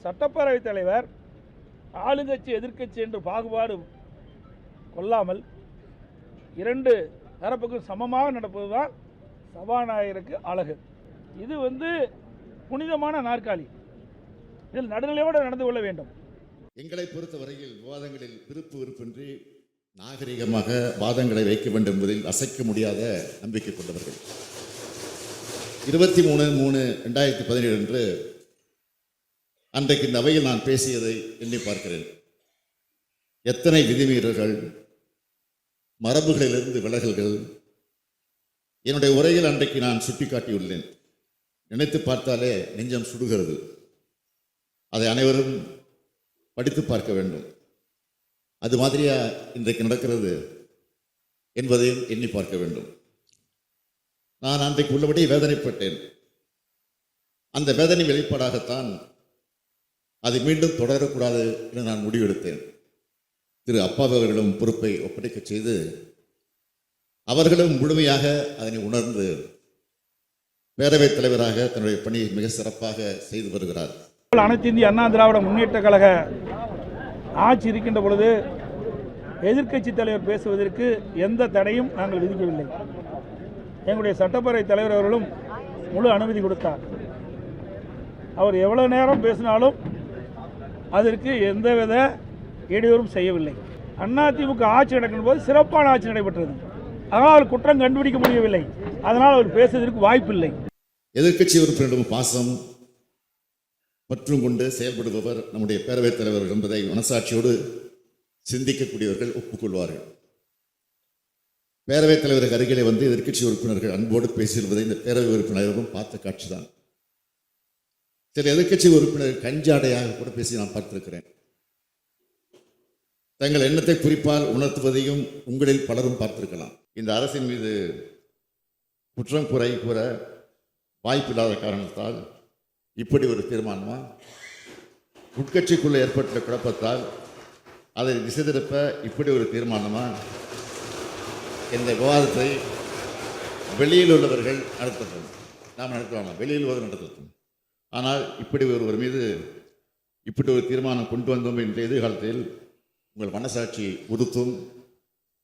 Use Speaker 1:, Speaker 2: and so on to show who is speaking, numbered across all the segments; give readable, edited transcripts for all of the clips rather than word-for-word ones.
Speaker 1: சட்டப்பேரவைத் தலைவர் ஆளுங்கட்சி எதிர்க்கட்சி என்று பாகுபாடு கொள்ளாமல் இரண்டு தரப்புக்கும் சமமாக நடப்பதுதான் சபாநாயகருக்கு அழகு. இது புனிதமான நாற்காலி. இதில் நடுநிலையோடு நடந்து கொள்ள வேண்டும்.
Speaker 2: எங்களை பொறுத்தவரையில் விவாதங்களில் விருப்பு விருப்பின்றி நாகரிகமாக வாதங்களை வைக்க வேண்டும் என்பதில் அசைக்க முடியாத நம்பிக்கை கொண்டவர்கள். 23/3/2017 அன்று அன்றைக்கு இந்த அவையில் நான் பேசியதை எண்ணி பார்க்கிறேன். எத்தனை விதிமீறல்கள், மரபுகளிலிருந்து விலகல்கள் என்னுடைய உரையில் அன்றைக்கு நான் சுட்டிக்காட்டியுள்ளேன். நினைத்து பார்த்தாலே நெஞ்சம் சுடுகிறது. அதை அனைவரும் படித்து பார்க்க வேண்டும். அது மாதிரியா இன்றைக்கு நடக்கிறது என்பதையும் எண்ணி பார்க்க வேண்டும். நான் அன்றைக்கு உள்ளபடி வேதனைப்பட்டேன். அந்த வேதனை வெளிப்பாடாகத்தான் அதை மீண்டும் தொடரக்கூடாது என்று நான் முடிவெடுத்தேன். திரு அப்பாவு அவர்களும் பொறுப்பை ஒப்படைக்க செய்து அவர்களும் முழுமையாக அதனை உணர்ந்து பேரவைத் தலைவராக தன்னுடைய பணியை மிக சிறப்பாக செய்து வருகிறார்.
Speaker 1: அனைத்து இந்திய அண்ணா திராவிட முன்னேற்ற கழக ஆட்சி இருக்கின்ற பொழுது எதிர்க்கட்சி தலைவர் பேசுவதற்கு எந்த தடையும் நாங்கள் விதிக்கவில்லை. எங்களுடைய சட்டப்பேரவைத் தலைவர் அவர்களும் முழு அனுமதி கொடுத்தார். அவர் எவ்வளவு நேரம் பேசினாலும் அதற்கு எந்தவித இடையூறும் செய்யவில்லை. அதிமுக ஆட்சி நடக்கும் போது சிறப்பான ஆட்சி நடைபெற்றது. அதனால் குற்றம் கண்டுபிடிக்க முடியவில்லை. அதனால் அவர் பேசுவதற்கு வாய்ப்பில்லை.
Speaker 2: எதிர்க்கட்சி உறுப்பினரிடம் பாசம் மற்றும் கொண்டு செயல்படுபவர் நம்முடைய பேரவைத் தலைவர் என்பதை மனசாட்சியோடு சிந்திக்கக்கூடியவர்கள் ஒப்புக்கொள்வார்கள். பேரவைத் தலைவருக்கு அருகிலே எதிர்க்கட்சி உறுப்பினர்கள் அன்போடு பேசியிருப்பதை இந்த பேரவை உறுப்பினரும் பார்த்த காட்சிதான். சில எதிர்க்கட்சி உறுப்பினர் கஞ்சாடையாக கூட பேசி நான் பார்த்திருக்கிறேன். தங்கள் எண்ணத்தை குறிப்பால் உணர்த்துவதையும் உங்களில் பலரும் பார்த்திருக்கலாம். இந்த அரசின் மீது குற்றம் குறை கூற வாய்ப்பில்லாத காரணத்தால் இப்படி ஒரு தீர்மானமா, உட்கட்சிக்குள்ள ஏற்பட்ட குழப்பத்தால் அதை திசை திருப்ப இப்படி ஒரு தீர்மானமா, இந்த விவாதத்தை வெளியில் உள்ளவர்கள் நடத்தட்டும், நாம் நடத்துவாங்க, வெளியில் நடத்தட்டும். ஆனால் இப்படி ஒருவர் மீது இப்படி ஒரு தீர்மானம் கொண்டு வந்தோம் என்ற எதிர்காலத்தில் உங்கள் மனசாட்சி உறுத்தும்.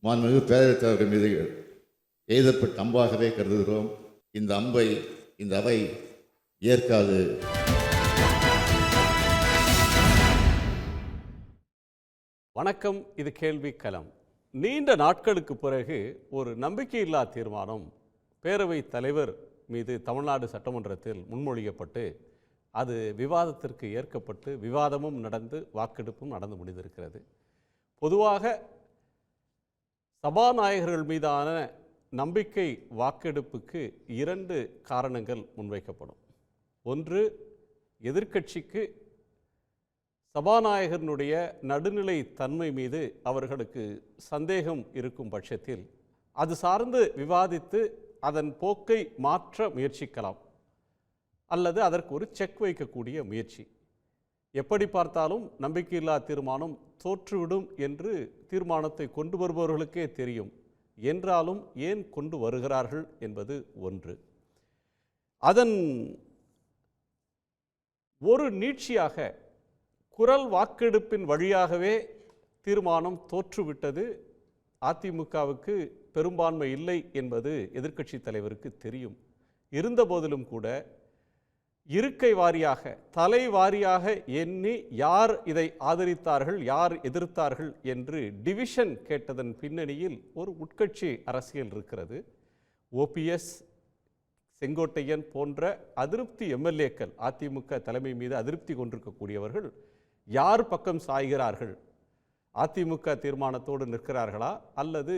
Speaker 2: மாண்புமிகு பேரவைத் தலைவர்கள் மீது எய்தப்பட்ட அம்பாகவே கருதுகிறோம். இந்த அம்பை இந்த அவை ஏற்காது.
Speaker 3: வணக்கம், இது கேள்வி களம். நீண்ட நாட்களுக்கு பிறகு ஒரு நம்பிக்கையில்லா தீர்மானம் பேரவைத் தலைவர் மீது தமிழ்நாடு சட்டமன்றத்தில் முன்மொழியப்பட்டு அது விவாதத்திற்கு ஏற்கப்பட்டு விவாதமும் நடந்து வாக்கெடுப்பும் நடந்து முடிந்திருக்கிறது. பொதுவாக சபாநாயகர்கள் மீதான நம்பிக்கை வாக்கெடுப்புக்கு இரண்டு காரணங்கள் முன்வைக்கப்படும். ஒன்று, எதிர்க்கட்சிக்கு சபாநாயகனுடைய நடுநிலை தன்மை மீது அவர்களுக்கு சந்தேகம் இருக்கும் பட்சத்தில் அது சார்ந்து விவாதித்து அதன் போக்கை மாற்ற முயற்சிக்கலாம், அல்லது அதற்கு ஒரு செக் வைக்கக்கூடிய முயற்சி. எப்படி பார்த்தாலும் நம்பிக்கையில்லா தீர்மானம் தோற்றுவிடும் என்று தீர்மானத்தை கொண்டு வருபவர்களுக்கே தெரியும். என்றாலும் ஏன் கொண்டு வருகிறார்கள் என்பது ஒன்று. அதன் ஒரு நீட்சியாக குரல் வாக்கெடுப்பின் வழியாகவே தீர்மானம் தோற்றுவிட்டது. அதிமுகவுக்கு பெரும்பான்மை இல்லை என்பது எதிர்க்கட்சி தலைவருக்கு தெரியும். இருந்தபோதிலும் கூட இருக்கை வாரியாக, தலை வாரியாக எண்ணி யார் இதை ஆதரித்தார்கள், யார் எதிர்த்தார்கள் என்று டிவிஷன் கேட்டதன் பின்னணியில் ஒரு உட்கட்சி அரசியல் இருக்கிறது. ஓபிஎஸ், செங்கோட்டையன் போன்ற அதிருப்தி எம்எல்ஏக்கள், அதிமுக தலைமை மீது அதிருப்தி கொண்டிருக்கக்கூடியவர்கள் யார் பக்கம் சாய்கிறார்கள், அதிமுக தீர்மானத்தோடு நிற்கிறார்களா அல்லது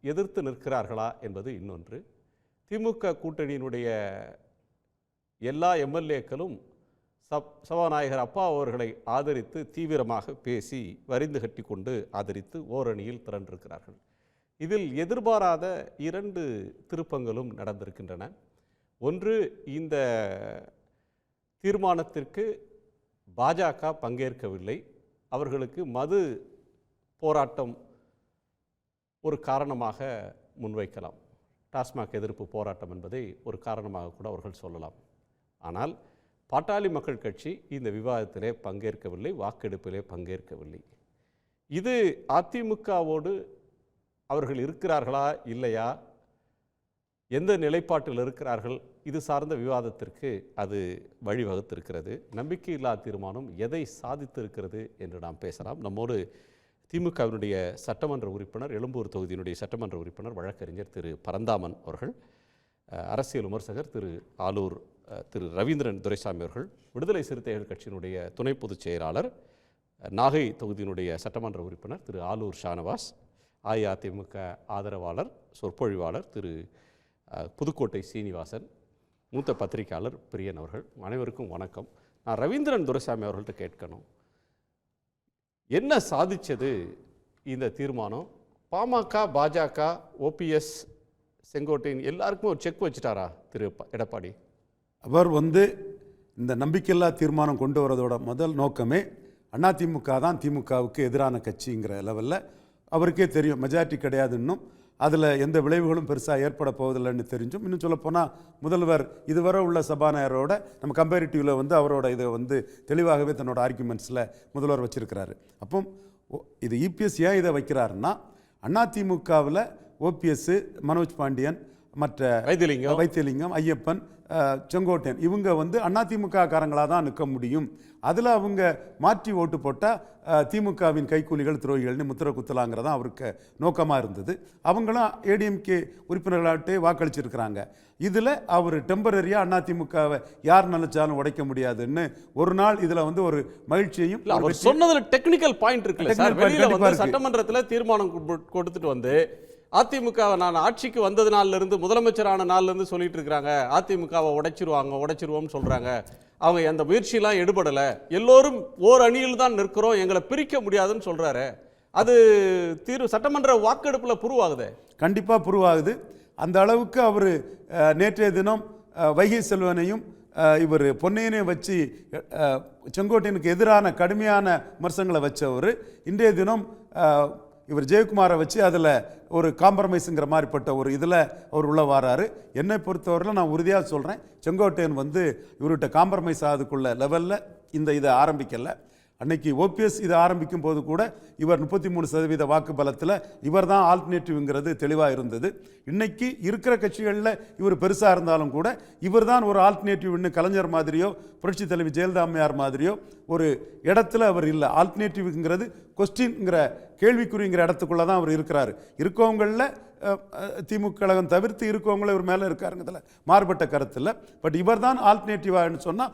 Speaker 3: எதிர்த்து நிற்கிறார்களா என்பது இன்னொன்று. திமுக கூட்டணியினுடைய எல்லா எம்எல்ஏக்களும் சபாநாயகர் அப்பா அவர்களை ஆதரித்து தீவிரமாக பேசி வரிந்து கட்டி கொண்டு ஆதரித்து ஓரணியில் திரண்டிருக்கிறார்கள். இதில் எதிர்பாராத இரண்டு திருப்பங்களும் நடந்திருக்கின்றன. ஒன்று, இந்த தீர்மானத்திற்கு பாஜக பங்கேற்கவில்லை. அவர்களுக்கு மது போராட்டம் ஒரு காரணமாக முன்வைக்கலாம். டாஸ்மாக் எதிர்ப்பு போராட்டம் என்பதை ஒரு காரணமாக கூட அவர்கள் சொல்லலாம். ஆனால் பாட்டாளி மக்கள் கட்சி இந்த விவாதத்திலே பங்கேற்கவில்லை, வாக்கெடுப்பிலே பங்கேற்கவில்லை. இது அதிமுகவோடு அவர்கள் இருக்கிறார்களா இல்லையா, எந்த நிலைப்பாட்டில் இருக்கிறார்கள், இது சார்ந்த விவாதத்திற்கு அது வழிவகுத்திருக்கிறது. நம்பிக்கையில்லா தீர்மானம் எதை சாதித்திருக்கிறது என்று நாம் பேசலாம். நம்மோடு திமுகவினுடைய சட்டமன்ற உறுப்பினர், எழும்பூர் தொகுதியினுடைய சட்டமன்ற உறுப்பினர், வழக்கறிஞர் திரு பரந்தாமன் அவர்கள், அரசியல் விமர்சகர் திரு ஆலூர் திரு ரவீந்திரன் துரைசாமி அவர்கள், விடுதலை சிறுத்தைகள் கட்சியினுடைய துணை பொதுச் செயலாளர், நாகை தொகுதியினுடைய சட்டமன்ற உறுப்பினர் திரு ஆலூர் ஷானவாஸ், அஇஅதிமுக ஆதரவாளர் சொற்பொழிவாளர் திரு புதுக்கோட்டை சீனிவாசன், மூத்த பத்திரிகையாளர் பிரியன் அவர்கள், அனைவருக்கும் வணக்கம். நான் ரவீந்திரன் துரைசாமி அவர்கள்ட்ட கேட்கணும், என்ன சாதிச்சது இந்த தீர்மானம்? பாமக, பாஜக, ஓபிஎஸ், செங்கோட்டையன் எல்லாருக்குமே ஒரு செக் வச்சுட்டாரா திரு எடப்பாடி?
Speaker 4: அவர் இந்த நம்பிக்கையில்லா தீர்மானம் கொண்டு வரதோட முதல் நோக்கமே அதிமுக தான் திமுகவுக்கு எதிரான கட்சிங்கிற லெவலில் அவருக்கே தெரியும். மெஜாரிட்டி கிடையாது, இன்னும் அதில் எந்த விளைவுகளும் பெருசாக ஏற்பட போவதில்லைன்னு தெரிஞ்சும், இன்னும் சொல்லப்போனால் முதல்வர் இதுவரை உள்ள சபாநாயகரோட நம்ம கம்பேரிட்டிவில் அவரோட இதை தெளிவாகவே தன்னோட ஆர்குமெண்ட்ஸில் முதல்வர் வச்சிருக்கிறாரு. அப்போ இது இபிஎஸ் ஏன் இதை வைக்கிறாருன்னா, அதிமுகவில் ஓபிஎஸ், மனோஜ் பாண்டியன், மற்ற வைத்தியலிங்கம், ஐயப்பன், செங்கோட்டையன் இவங்க அதிமுக காரங்களாக தான் நிற்க முடியும். அதில் அவங்க மாற்றி ஓட்டு போட்டால் திமுகவின் கைக்கூலிகள், துரோகிகள்னு முத்திர குத்தலாங்கிறதா அவருக்கு நோக்கமாக இருந்தது. அவங்களும் ஏடிஎம்கே உறுப்பினர்களாகட்டே வாக்களிச்சிருக்கிறாங்க. இதில் அவர் டெம்பரரியாக அதிமுகவை யார் நினைச்சாலும் உடைக்க முடியாதுன்னு ஒரு நாள் இதில் ஒரு மகிழ்ச்சியையும்
Speaker 3: அவர் சொன்னதில் டெக்னிக்கல் பாயிண்ட் இருக்குல்ல. சட்டமன்றத்தில் தீர்மானம் கொடுத்துட்டு அதிமுகவை நான் ஆட்சிக்கு வந்தது நாள்லேருந்து, முதலமைச்சரான நாள்லேருந்து சொல்லிட்டு இருக்கிறாங்க, அதிமுகவை உடைச்சிருவோம்னு சொல்கிறாங்க. அவங்க அந்த முயற்சியெல்லாம் எடுபடலை, எல்லோரும் ஓர் அணியில் தான் நிற்கிறோம், எங்களை பிரிக்க முடியாதுன்னு சொல்கிறாரு. அது சட்டமன்ற வாக்கெடுப்பில் புருவாகுது.
Speaker 4: கண்டிப்பாக புருவாகுது. அந்த அளவுக்கு அவர் நேற்றைய தினம் வைகை செல்வனையும் இவர் பொன்னையனையும் வச்சு செங்கோட்டையனுக்கு எதிரான கடுமையான விமர்சனங்களை வச்சவர், இன்றைய தினம் இவர் ஜெயக்குமாரை வச்சு அதில் ஒரு காம்ப்ரமைஸுங்கிற மாதிரிப்பட்ட ஒரு இதில் அவர் உள்ள வராரு. என்னை பொறுத்தவரையில் நான் உறுதியாக சொல்கிறேன், செங்கோட்டையன் இவர்கிட்ட காம்ப்ரமைஸ் ஆகுதுக்குள்ள லெவலில் இதை ஆரம்பிக்கலை. அன்னைக்கு ஓபிஎஸ் இதை ஆரம்பிக்கும் போது கூட இவர் 33% வாக்கு பலத்தில் இவர் தான் ஆல்டர்னேட்டிவ்ங்கிறது தெளிவாக இருந்தது. இன்னைக்கு இருக்கிற கட்சிகளில் இவர் பெருசாக இருந்தாலும் கூட இவர் தான் ஒரு ஆல்டர்னேட்டிவ்னு கலைஞர் மாதிரியோ புரட்சி தலைவி ஜெயலலிதா அம்மையார் மாதிரியோ ஒரு இடத்துல அவர் இல்லை. ஆல்டர்னேட்டிவ்ங்கிறது கொஸ்டின்ங்கிற கேள்விக்குறிங்கிற இடத்துக்குள்ளே தான் அவர் இருக்கிறார். இருக்கவங்களில் திமுக கழகம் தவிர்த்து இருக்கவங்கள இவர் மேலே இருக்காருங்கிறதுல மாறுபட்ட கருத்தில். பட் இவர் தான் ஆல்டர்னேட்டிவான்னு சொன்னால்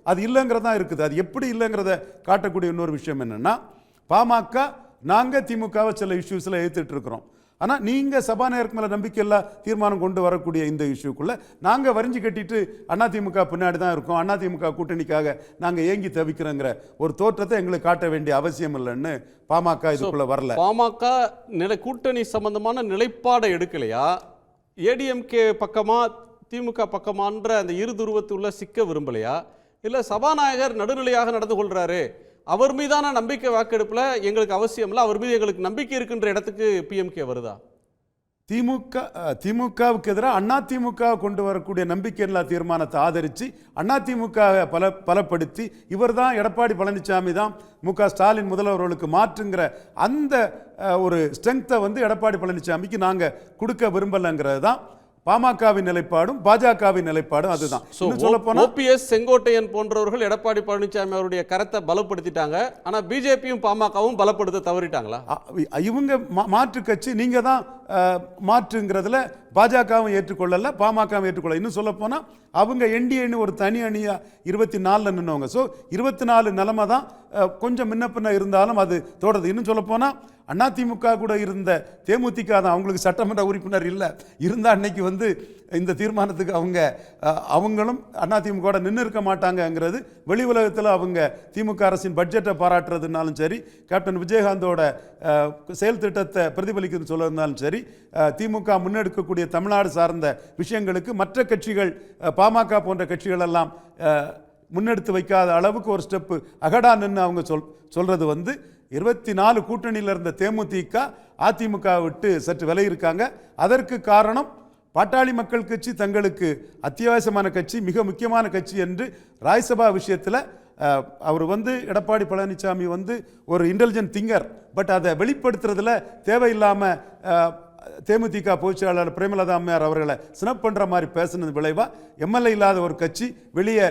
Speaker 4: அது இல்லைங்கிறதா இருக்குது. அது எப்படி இல்லைங்கிறத காட்டக்கூடிய இன்னொரு விஷயம் என்னென்னா, பாமக நாங்கள் திமுகவை சில இஷ்யூஸில் எதிர்த்துட்டு இருக்கிறோம். ஆனால் நீங்கள் சபாநாயகருக்கு மேலே நம்பிக்கையில்லா தீர்மானம் கொண்டு வரக்கூடிய இந்த இஷ்யூக்குள்ளே நாங்கள் வரிஞ்சு கட்டிட்டு அதிமுக பின்னாடி தான் இருக்கோம், அதிமுக கூட்டணிக்காக நாங்கள் ஏங்கி தவிக்கிறோங்கிற ஒரு தோற்றத்தை எங்களுக்கு காட்ட வேண்டிய அவசியம் இல்லைன்னு பாமக இதுக்குள்ளே வரல.
Speaker 3: பாமக கூட்டணி சம்பந்தமான நிலைப்பாடை எடுக்கலையா, ஏடிஎம்கே பக்கமா திமுக பக்கமான்ற அந்த இரு துருவத்துள்ள சிக்க விரும்பலையா, இல்லை சபாநாயகர் நடுநிலையாக நடந்து கொள்றாரு, அவர் மீதான நம்பிக்கை வாக்கெடுப்பில் எங்களுக்கு அவசியம் இல்லை, அவர் மீது எங்களுக்கு நம்பிக்கை இருக்கின்ற இடத்துக்கு பிஎம்கே வருதா?
Speaker 4: திமுகவுக்கு எதிராக அதிமுக கொண்டு வரக்கூடிய நம்பிக்கையில்லா தீர்மானத்தை ஆதரித்து அதிமுக பலப்படுத்தி இவர் தான் எடப்பாடி பழனிசாமி தான் முக ஸ்டாலின் முதல்வர்களுக்கு மாற்றுங்கிற அந்த ஒரு ஸ்ட்ரெங்த்தை எடப்பாடி பழனிசாமிக்கு நாங்கள் கொடுக்க விரும்பலைங்கிறது தான் பாமகவின் நிலைப்பாடும் பாஜகவின் நிலைப்பாடும். அதுதான்
Speaker 3: ஓபிஎஸ், செங்கோட்டையன் போன்றவர்கள் எடப்பாடி பழனிசாமி அவருடைய கருத்தை பலப்படுத்திட்டாங்க. ஆனா பிஜேபியும் பாமகவும் பலப்படுத்த தவறிட்டாங்களா?
Speaker 4: இவங்க மாற்று கட்சி, நீங்க தான் மாற்றுங்கிறதுல பாஜகவும் ஏற்றுக்கொள்ளல, பாமகவும் ஏற்றுக்கொள்ள. இன்னும் சொல்ல போனா அவங்க என்டிஏன்னு ஒரு தனி அணியா 24 நின்னவங்க. ஸோ 24 நிலைமை தான் கொஞ்சம் முன்ன பின்ன இருந்தாலும் அது தொடருது. இன்னும் சொல்ல போனா அதிமுக கூட இருந்த தேமுதிக தான், அவங்களுக்கு சட்டமன்ற உறுப்பினர் இல்லை இருந்தால் அன்னைக்கு இந்த தீர்மானத்துக்கு அவங்களும் அதிமுக நின்று இருக்க மாட்டாங்கங்கிறது வெளி உலகத்தில் அவங்க திமுக அரசின் பட்ஜெட்டை பாராட்டுறதுனாலும் சரி, கேப்டன் விஜயகாந்தோட செயல் திட்டத்தை பிரதிபலிக்கிறது சொல்லியிருந்தாலும் சரி, திமுக முன்னெடுக்கக்கூடிய தமிழ்நாடு சார்ந்த விஷயங்களுக்கு மற்ற கட்சிகள் பாமக போன்ற கட்சிகள் எல்லாம் முன்னெடுத்து வைக்காத அளவுக்கு ஒரு ஸ்டெப்பு அகடா நின்று அவங்க சொல்றது 24 கூட்டணியில் இருந்த தேமுதிக அதிமுக விட்டு சற்று விலை இருக்காங்க. அதற்கு காரணம் பாட்டாளி மக்கள் கட்சி தங்களுக்கு அத்தியாவசியமான கட்சி, மிக முக்கியமான கட்சி என்று ராஜ்யசபா விஷயத்தில் அவர் எடப்பாடி பழனிசாமி ஒரு இன்டெலிஜென்ட் திங்கர், பட் அதை வெளிப்படுத்துறதுல தேவையில்லாமல் தேமுதிக பொதுச்செயலாளர் பிரேமலதா அம்மையார் அவர்களை ஸ்னப் பண்ணுற மாதிரி பேசுனது விளைவாக எம்எல்ஏ இல்லாத ஒரு கட்சி வெளியே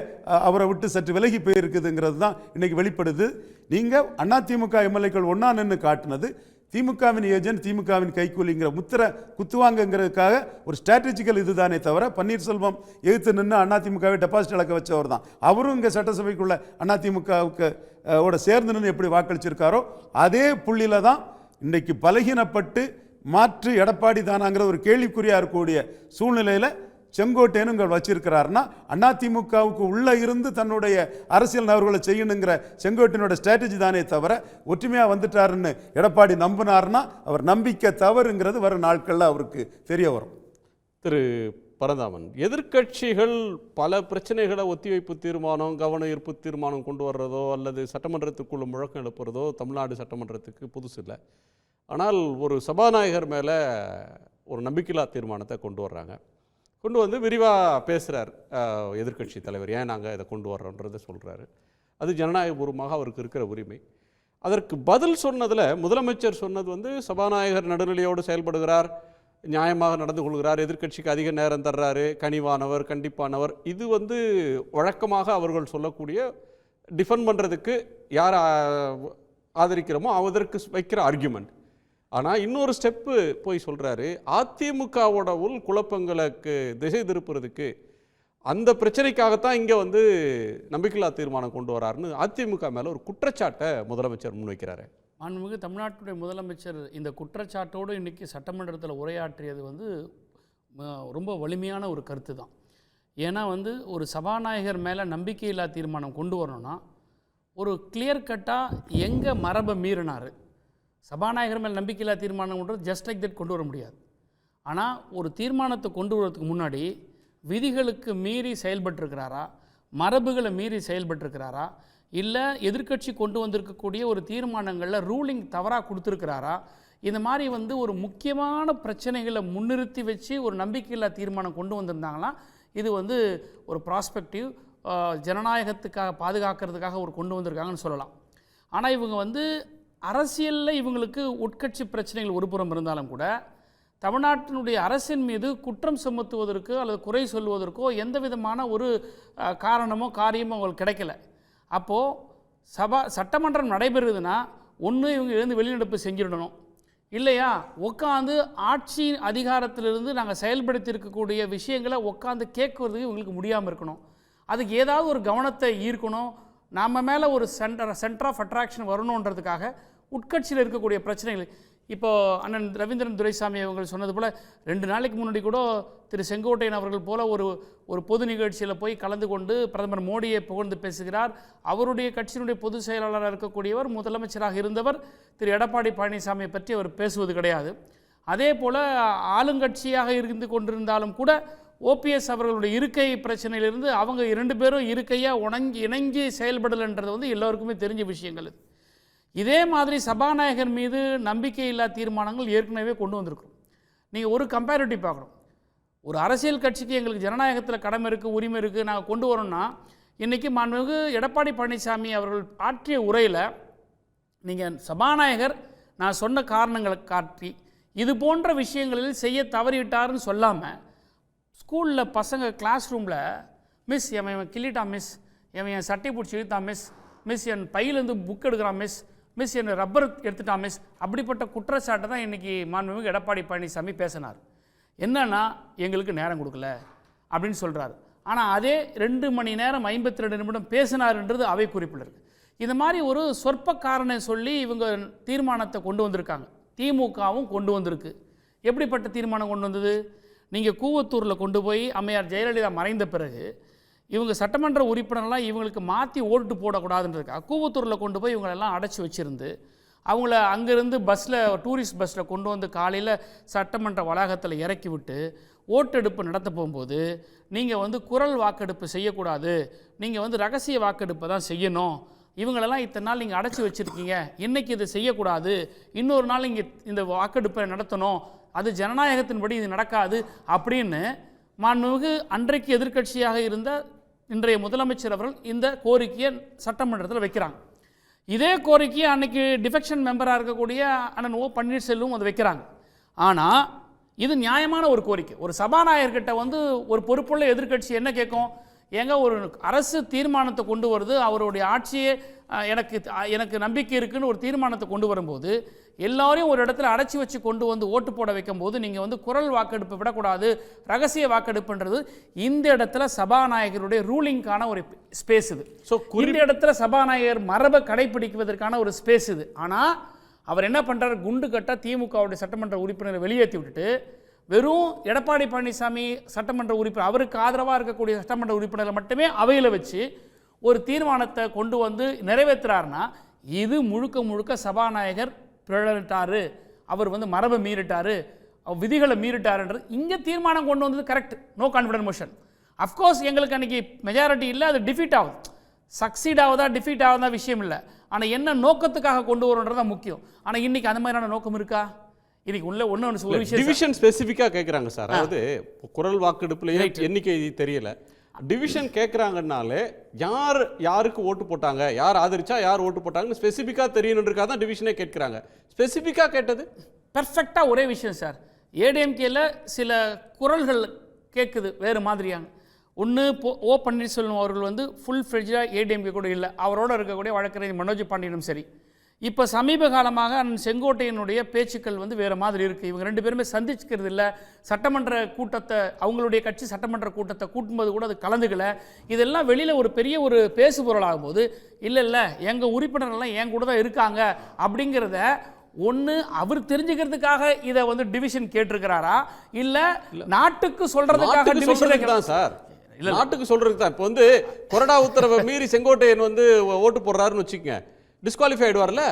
Speaker 4: அவரை விட்டு சற்று விலகி போயிருக்குதுங்கிறது தான் இன்றைக்கி வெளிப்படுது. நீங்கள் அதிமுக எம்எல்ஏக்கள் ஒன்றா நின்று காட்டினது திமுகவின் ஏஜென்ட், திமுகவின் கைக்கூலிங்கிற முத்திரை குத்துவாங்கங்கிறதுக்காக ஒரு ஸ்ட்ராட்டஜிக்கல் இதுதானே தவிர, பன்னீர்செல்வம் எதிர்த்து நின்று அதிமுகவை டெபாசிட் இழக்க வச்சவர் தான். அவரும் இங்கே சட்டசபைக்குள்ள அதிமுகவுக்கு ஓட சேர்ந்து நின்று எப்படி வாக்களிச்சிருக்காரோ அதே புள்ளியில் தான் இன்றைக்கு பலகீனப்பட்டு மாற்று எடப்பாடி தானாங்கிற ஒரு கேள்விக்குறியாக இருக்கக்கூடிய சூழ்நிலையில் செங்கோட்டையன் இங்கே வச்சிருக்கிறாருன்னா அதிமுகவுக்கு உள்ளே இருந்து தன்னுடைய அரசியல் நகர்வுகளை செய்யணுங்கிற செங்கோட்டையனோட ஸ்ட்ராட்டஜி தானே தவிர, ஒற்றுமையாக வந்துட்டாருன்னு எடப்பாடி நம்பினார்னா அவர் நம்பிக்கை தவறுங்கிறது வரும் நாட்களில் அவருக்கு தெரிய வரும்.
Speaker 3: திரு பரந்தாமன், எதிர்க்கட்சிகள் பல பிரச்சனைகளை ஒத்திவைப்பு தீர்மானம், கவன ஈர்ப்பு தீர்மானம் கொண்டு வர்றதோ அல்லது சட்டமன்றத்துக்குள்ள முழக்கம் எழுப்புறதோ தமிழ்நாடு சட்டமன்றத்துக்கு புதுசு இல்லை. ஆனால் ஒரு சபாநாயகர் மேலே ஒரு நம்பிக்கையில்லா தீர்மானத்தை கொண்டு வர்றாங்க. கொண்டு விரிவாக பேசுகிறார் எதிர்க்கட்சி தலைவர், ஏன் நாங்கள் இதை கொண்டு வர்றோன்றதை சொல்கிறாரு. அது ஜனநாயகபூர்வமாக அவருக்கு இருக்கிற உரிமை. அதற்கு பதில் சொன்னதில் முதலமைச்சர் சொன்னது சபாநாயகர் நடுநிலையோடு செயல்படுகிறார், நியாயமாக நடந்து கொள்கிறார், எதிர்க்கட்சிக்கு அதிக நேரம் தர்றாரு, கனிவானவர், கண்டிப்பானவர். இது வழக்கமாக அவர்கள் சொல்லக்கூடிய டிஃபெண்ட் பண்ணுறதுக்கு யார் ஆதரிக்கிறோமோ அதற்கு வைக்கிற ஆர்கியூமெண்ட். ஆனால் இன்னொரு ஸ்டெப்பு போய் சொல்கிறாரு, அதிமுகவோட உள் குழப்பங்களுக்கு திசை திருப்புறதுக்கு அந்த பிரச்சனைக்காகத்தான் இங்கே நம்பிக்கையில்லா தீர்மானம் கொண்டு வராருன்னு அதிமுக மேலே ஒரு குற்றச்சாட்டை முதலமைச்சர் முன்வைக்கிறாரு.
Speaker 5: மாண்புமிகு தமிழ்நாட்டுடைய முதலமைச்சர் இந்த குற்றச்சாட்டோடு இன்றைக்கி சட்டமன்றத்தில் உரையாற்றியது ரொம்ப வலிமையான ஒரு கருத்து தான். ஏன்னா ஒரு சபாநாயகர் மேலே நம்பிக்கையில்லா தீர்மானம் கொண்டு வரணும்னா ஒரு கிளியர் கட்டாக எங்கே மரபை மீறினார். சபாநாயகர் மேல் நம்பிக்கையில்லா தீர்மானம் கொண்டு ஜஸ்ட் லைக் தட் கொண்டு வர முடியாது. ஆனால் ஒரு தீர்மானத்தை கொண்டு வரதுக்கு முன்னாடி விதிகளுக்கு மீறி செயல்பட்டிருக்கிறாரா, மரபுகளை மீறி செயல்பட்டிருக்கிறாரா, இல்லை எதிர்க்கட்சி கொண்டு வந்திருக்கக்கூடிய ஒரு தீர்மானங்களில் ரூலிங் தவறாக கொடுத்துருக்கிறாரா, இந்த மாதிரி ஒரு முக்கியமான பிரச்சனைகளை முன்னிறுத்தி வச்சு ஒரு நம்பிக்கையில்லா தீர்மானம் கொண்டு வந்திருந்தாங்கன்னா இது ஒரு ப்ராஸ்பெக்டிவ் ஜனநாயகத்துக்காக பாதுகாக்கிறதுக்காக ஒரு கொண்டு வந்திருக்காங்கன்னு சொல்லலாம். ஆனால் இவங்க அரசியலில் இவங்களுக்கு உட்கட்சி பிரச்சனைகள் ஒரு புறம் இருந்தாலும் கூட தமிழ்நாட்டினுடைய அரசின் மீது குற்றம் சுமத்துவதற்கோ அல்லது குறை சொல்வதற்கோ எந்த விதமான ஒரு காரணமோ காரியமோ அவங்களுக்கு கிடைக்கல. அப்போது சட்டமன்றம் நடைபெறுதுன்னா ஒன்று இவங்க எழுந்து வெளிநடப்பு செஞ்சிடணும், இல்லையா உட்காந்து ஆட்சி அதிகாரத்திலிருந்து நாங்கள் செயல்படுத்தி இருக்கக்கூடிய விஷயங்களை உட்காந்து கேட்கறதுக்கு இவங்களுக்கு முடியாமல் இருக்கணும். அதுக்கு ஏதாவது ஒரு கவனத்தை ஈர்க்கணும், நம்ம மேலே ஒரு சென்டர் ஆஃப் அட்ராக்ஷன் வரணுன்றதுக்காக உட்கட்சியில் இருக்கக்கூடிய பிரச்சனைகள். இப்போது அண்ணன் ரவீந்திரன் துரைசாமி அவங்க சொன்னது போல் 2 நாளைக்கு முன்னாடி கூட திரு செங்கோட்டையன் அவர்கள் போல் ஒரு பொது நிகழ்ச்சியில் போய் கலந்து கொண்டு பிரதமர் மோடியை புகழ்ந்து பேசுகிறார். அவருடைய கட்சியினுடைய பொதுச் செயலாளராக இருக்கக்கூடியவர், முதலமைச்சராக இருந்தவர் திரு எடப்பாடி பழனிசாமியை பற்றி அவர் பேசுவது கிடையாது. அதே போல் ஆளுங்கட்சியாக இருந்து கொண்டிருந்தாலும் கூட ஓபிஎஸ் அவர்களுடைய இருக்கை பிரச்சனையிலிருந்து அவங்க 2 பேரும் இருக்கையாக இணங்கி செயல்படலைன்றது எல்லோருக்குமே தெரிஞ்ச விஷயங்கள். இதே மாதிரி சபாநாயகர் மீது நம்பிக்கையில்லா தீர்மானங்கள் ஏற்கனவே கொண்டு வந்திருக்கிறோம். நீங்கள் ஒரு கம்பேரிட்டிவ் பார்க்கணும். ஒரு அரசியல் கட்சிக்கு எங்களுக்கு ஜனநாயகத்தில் கடமை இருக்குது, உரிமை இருக்குது, நாங்கள் கொண்டு வரோம்னா இன்றைக்கி மாண்புமிகு எடப்பாடி பழனிசாமி அவர்கள் ஆற்றிய உரையில் நீங்கள் சபாநாயகர் நான் சொன்ன காரணங்களை காட்டி இது போன்ற விஷயங்களில் செய்ய தவறிவிட்டார்னு சொல்லாமல், ஸ்கூலில் பசங்க கிளாஸ் ரூமில் மிஸ் என் கிள்ளிட்டான், மிஸ் என் சட்டை பிடிச்சி இழுத்தான், மிஸ் என் பையிலேருந்து புக் எடுக்கிறான், மிஸ் என் ரப்பர் எடுத்துட்டான், மிஸ் அப்படிப்பட்ட குற்றச்சாட்டை தான் இன்றைக்கி மாண்புமிகு எடப்பாடி பழனிசாமி பேசினார். என்னன்னா எங்களுக்கு நேரம் கொடுக்கல அப்படின்னு சொல்கிறார். ஆனால் அதே 2 மணி நேரம் 52 நிமிடம் பேசினார்ன்றது அவை குறிப்பில் இருக்குது. இந்த மாதிரி ஒரு சொற்ப காரணம் சொல்லி இவங்க தீர்மானத்தை கொண்டு வந்திருக்காங்க. திமுகவும் கொண்டு வந்திருக்கு. எப்படிப்பட்ட தீர்மானம் கொண்டு வந்தது? நீங்கள் கூவத்தூரில் கொண்டு போய் அம்மையார் ஜெயலலிதா மறைந்த பிறகு இவங்க சட்டமன்ற உறுப்பினர்லாம் இவங்களுக்கு மாற்றி ஓட்டு போடக்கூடாதுன்றதுக்காக கூவத்தூரில் கொண்டு போய் இவங்களெல்லாம் அடைச்சி வச்சுருந்து அவங்கள அங்கேருந்து டூரிஸ்ட் பஸ்ஸில் கொண்டு வந்து காலையில் சட்டமன்ற வளாகத்தில் இறக்கி விட்டு ஓட்டெடுப்பு நடத்த போகும்போது நீங்கள் குரல் வாக்கெடுப்பு செய்யக்கூடாது, நீங்கள் ரகசிய வாக்கெடுப்பை தான் செய்யணும், இவங்களெல்லாம் இத்தனை நாள் நீங்கள் அடைச்சி வச்சுருக்கீங்க, இன்றைக்கி இதை செய்யக்கூடாது, இன்னொரு நாள் இங்கே இந்த வாக்கெடுப்பை நடத்தணும், அது ஜனநாயகத்தின்படி இது நடக்காது அப்படின்னு மாண்புமிகு அன்றைக்கு எதிர்க்கட்சியாக இருந்த இன்றைய முதலமைச்சர் அவர்கள் இந்த கோரிக்கையை சட்டமன்றத்தில் வைக்கிறாங்க. இதே கோரிக்கையை அன்னைக்கு டிஃபெக்ஷன் மெம்பராக இருக்கக்கூடிய அண்ணன் ஓ பன்னீர்செல்வம் அதை வைக்கிறாங்க. ஆனால் இது நியாயமான ஒரு கோரிக்கை. ஒரு சபாநாயகர்கிட்ட வந்து ஒரு பொறுப்புள்ள எதிர்க்கட்சி என்ன கேட்கும்? ஏங்க ஒரு அரசு தீர்மானத்தை கொண்டு வருது, அவருடைய ஆட்சியே எனக்கு நம்பிக்கை இருக்குன்னு ஒரு தீர்மானத்தை கொண்டு வரும்போது எல்லாரையும் ஒரு இடத்துல அடைச்சி வச்சு கொண்டு வந்து ஓட்டு போட வைக்கும் போது நீங்கள் வந்து குரல் வாக்கெடுப்பு விடக்கூடாது, ரகசிய வாக்கெடுப்புன்றது இந்த இடத்துல சபாநாயகருடைய ரூலிங்கான ஒரு ஸ்பேஸ் இது. ஸோ இந்த இடத்துல சபாநாயகர் மரபை கடைபிடிக்குவதற்கான ஒரு ஸ்பேஸ் இது. ஆனால் அவர் என்ன பண்ணுறாரு? குண்டு கட்ட திமுகவுடைய சட்டமன்ற உறுப்பினரை வெளியேற்றி விட்டுட்டு வெறும் எடப்பாடி பழனிசாமி சட்டமன்ற உறுப்பினர், அவருக்கு ஆதரவாக இருக்கக்கூடிய சட்டமன்ற உறுப்பினரை மட்டுமே அவையில் வச்சு ஒரு தீர்மானத்தை கொண்டு வந்து நிறைவேற்றுறாருன்னா இது முழுக்க முழுக்க சபாநாயகர் பிறட்டாரு, அவர் வந்து மரபை மீறிட்டாரு, விதிகளை மீறிட்டாருன்றது. இங்கே தீர்மானம் கொண்டு வந்தது correct, no confidence motion. Of course எங்களுக்கு அன்றைக்கி மெஜாரிட்டி இல்லை, அது டிஃபீட் ஆகுது. சக்சீட் ஆகுதா டிஃபீட் ஆகுதா விஷயம் இல்லை, ஆனால் என்ன நோக்கத்துக்காக கொண்டு வரணுன்றது தான் முக்கியம். ஆனால் இன்றைக்கி அந்த மாதிரியான நோக்கம் இருக்கா? இன்னைக்கு உள்ள ஒன்று ஒரு விஷயம்
Speaker 3: டிவிஷன் ஸ்பெசிஃபிக்காக கேட்குறாங்க சார். அதாவது குரல் வாக்கெடுப்புலேயே எண்ணிக்கை தெரியல, டிவிஷன் கேட்குறாங்கன்னாலே யாருக்கு ஓட்டு போட்டாங்க, யார் ஆதரிச்சா யார் ஓட்டு போட்டாங்கன்னு ஸ்பெசிஃபிக்காக தெரியணுன்றக்காக தான் டிவிஷனே கேட்குறாங்க. ஸ்பெசிஃபிக்காக கேட்டது
Speaker 5: பெர்ஃபெக்டாக ஒரே விஷயம் சார். ஏடிஎம்கேல சில குரல்கள் கேட்குது வேறு மாதிரியாங்க. ஒன்று ஓ பன்னீர்செல்வம் அவர்கள் வந்து ஃபுல் ஃப்ரெஜ்டாக ஏடிஎம்கே கூட இல்லை, அவரோட இருக்கக்கூடிய வழக்கறிஞர் மனோஜ் பாண்டியனும் சரி. இப்போ சமீப காலமாக செங்கோட்டையனுடைய பேச்சுக்கள் வந்து வேறு மாதிரி இருக்குது. இவங்க ரெண்டு பேருமே சந்திச்சுக்கிறது இல்லை. சட்டமன்ற கூட்டத்தை, அவங்களுடைய கட்சி சட்டமன்ற கூட்டத்தை கூட்டும்போது கூட அது கலந்துக்கலை. இதெல்லாம் வெளியில் ஒரு பெரிய ஒரு பேசு பொருளாகும்போது இல்லை எங்கள் உறுப்பினர்கள்லாம் என் கூட தான் இருக்காங்க அப்படிங்கிறத ஒன்று அவர் தெரிஞ்சுக்கிறதுக்காக இதை வந்து டிவிஷன் கேட்டிருக்கிறாரா, இல்லை நாட்டுக்கு சொல்கிறதுக்காக டிவிஷன்
Speaker 3: தான் சார்? இல்லை, நாட்டுக்கு சொல்கிறதுக்கு தான். இப்போ வந்து கொறடா உத்தரவை மீறி செங்கோட்டையன் வந்து ஓட்டு போடுறாருன்னு வச்சுக்கோங்க, டிஸ்குவாலிஃபை ஆயிடுவார்ல?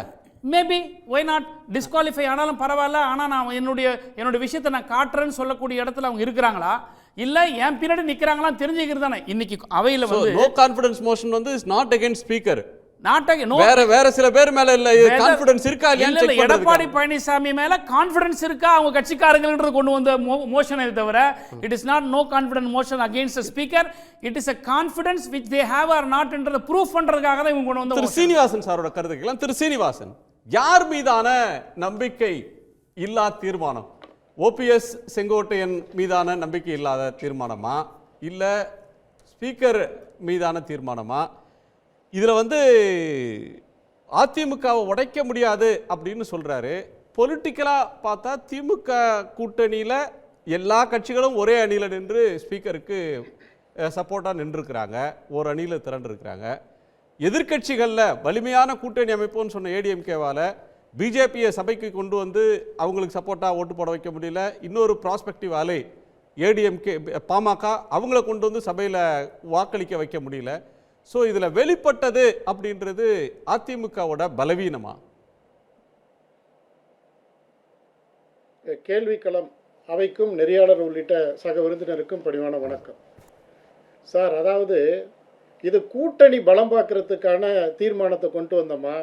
Speaker 5: மேபி ஒய் நாட், டிஸ்குவாலிஃபை ஆனாலும் பரவாயில்ல, ஆனால் நான் என்னுடைய விஷயத்தை நான் காட்டுறேன்னு சொல்லக்கூடிய இடத்துல அவங்க இருக்கிறாங்களா, இல்லை என் பின்னாடி நிற்கிறாங்களான்னு தெரிஞ்சுக்கிறது தானே. இன்னைக்கு அவையில் வந்து
Speaker 3: நோ கான்ஃபிடன்ஸ் மோஷன் வந்து இஸ் நாட் அகைன்ஸ்ட் ஸ்பீக்கர்.
Speaker 5: வேற
Speaker 3: சில பேர் மேல இல்ல கான்ஃபிடன்ஸ் இருக்கா இல்லையா?
Speaker 5: எடப்பாடி பழனிசாமி மேல கான்ஃபிடன்ஸ் இருக்கா அவங்க கட்சிக்காரங்கன்றது கொண்டு வந்த மோஷனை தவிர it is not no confidence motion against speaker. இட் இஸ் a confidence which they have or not என்ற ப்ரூஃப் பண்றதுக்காக தான் இவங்க கொண்டு வந்த.
Speaker 3: திரு சீனிவாசன் சாரோட கருத்துக்கலாம். திரு சீனிவாசன், யார் மீதான நம்பிக்கை இல்லா தீர்மானம்? ஓபிஎஸ் செங்கோட்டையன் மீதான நம்பிக்கை இல்லாத தீர்மானமா, இல்ல ஸ்பீக்கர் மீதான தீர்மானமா? இதில் வந்து அதிமுகவை உடைக்க முடியாது அப்படின்னு சொல்கிறாரு. பொலிட்டிக்கலாக பார்த்தா திமுக கூட்டணியில் எல்லா கட்சிகளும் ஒரே அணியில் நின்று ஸ்பீக்கருக்கு சப்போர்ட்டாக நின்றுருக்கிறாங்க, ஒரு அணியில் திரண்டிருக்கிறாங்க. எதிர்கட்சிகளில் வலிமையான கூட்டணி அமைப்புன்னு சொன்ன ஏடிஎம்கேவால் பிஜேபியை சபைக்கு கொண்டு வந்து அவங்களுக்கு சப்போர்ட்டாக ஓட்டு போட வைக்க முடியல. இன்னொரு ப்ராஸ்பெக்டிவ் அலை ஏடிஎம்கே பாமக, அவங்கள கொண்டு வந்து சபையில் வாக்களிக்க வைக்க முடியல. ஸோ இதில் வெளிப்பட்டது அப்படின்றது அதிமுகவோட பலவீனமா?
Speaker 6: கேள்விக்களம் அவைக்கும் நெறியாளர் உள்ளிட்ட சக விருந்தினருக்கும் பணிவான வணக்கம் சார். அதாவது இது கூட்டணி பலம் பார்க்கறதுக்கான தீர்மானத்தை கொண்டு வந்தோமா,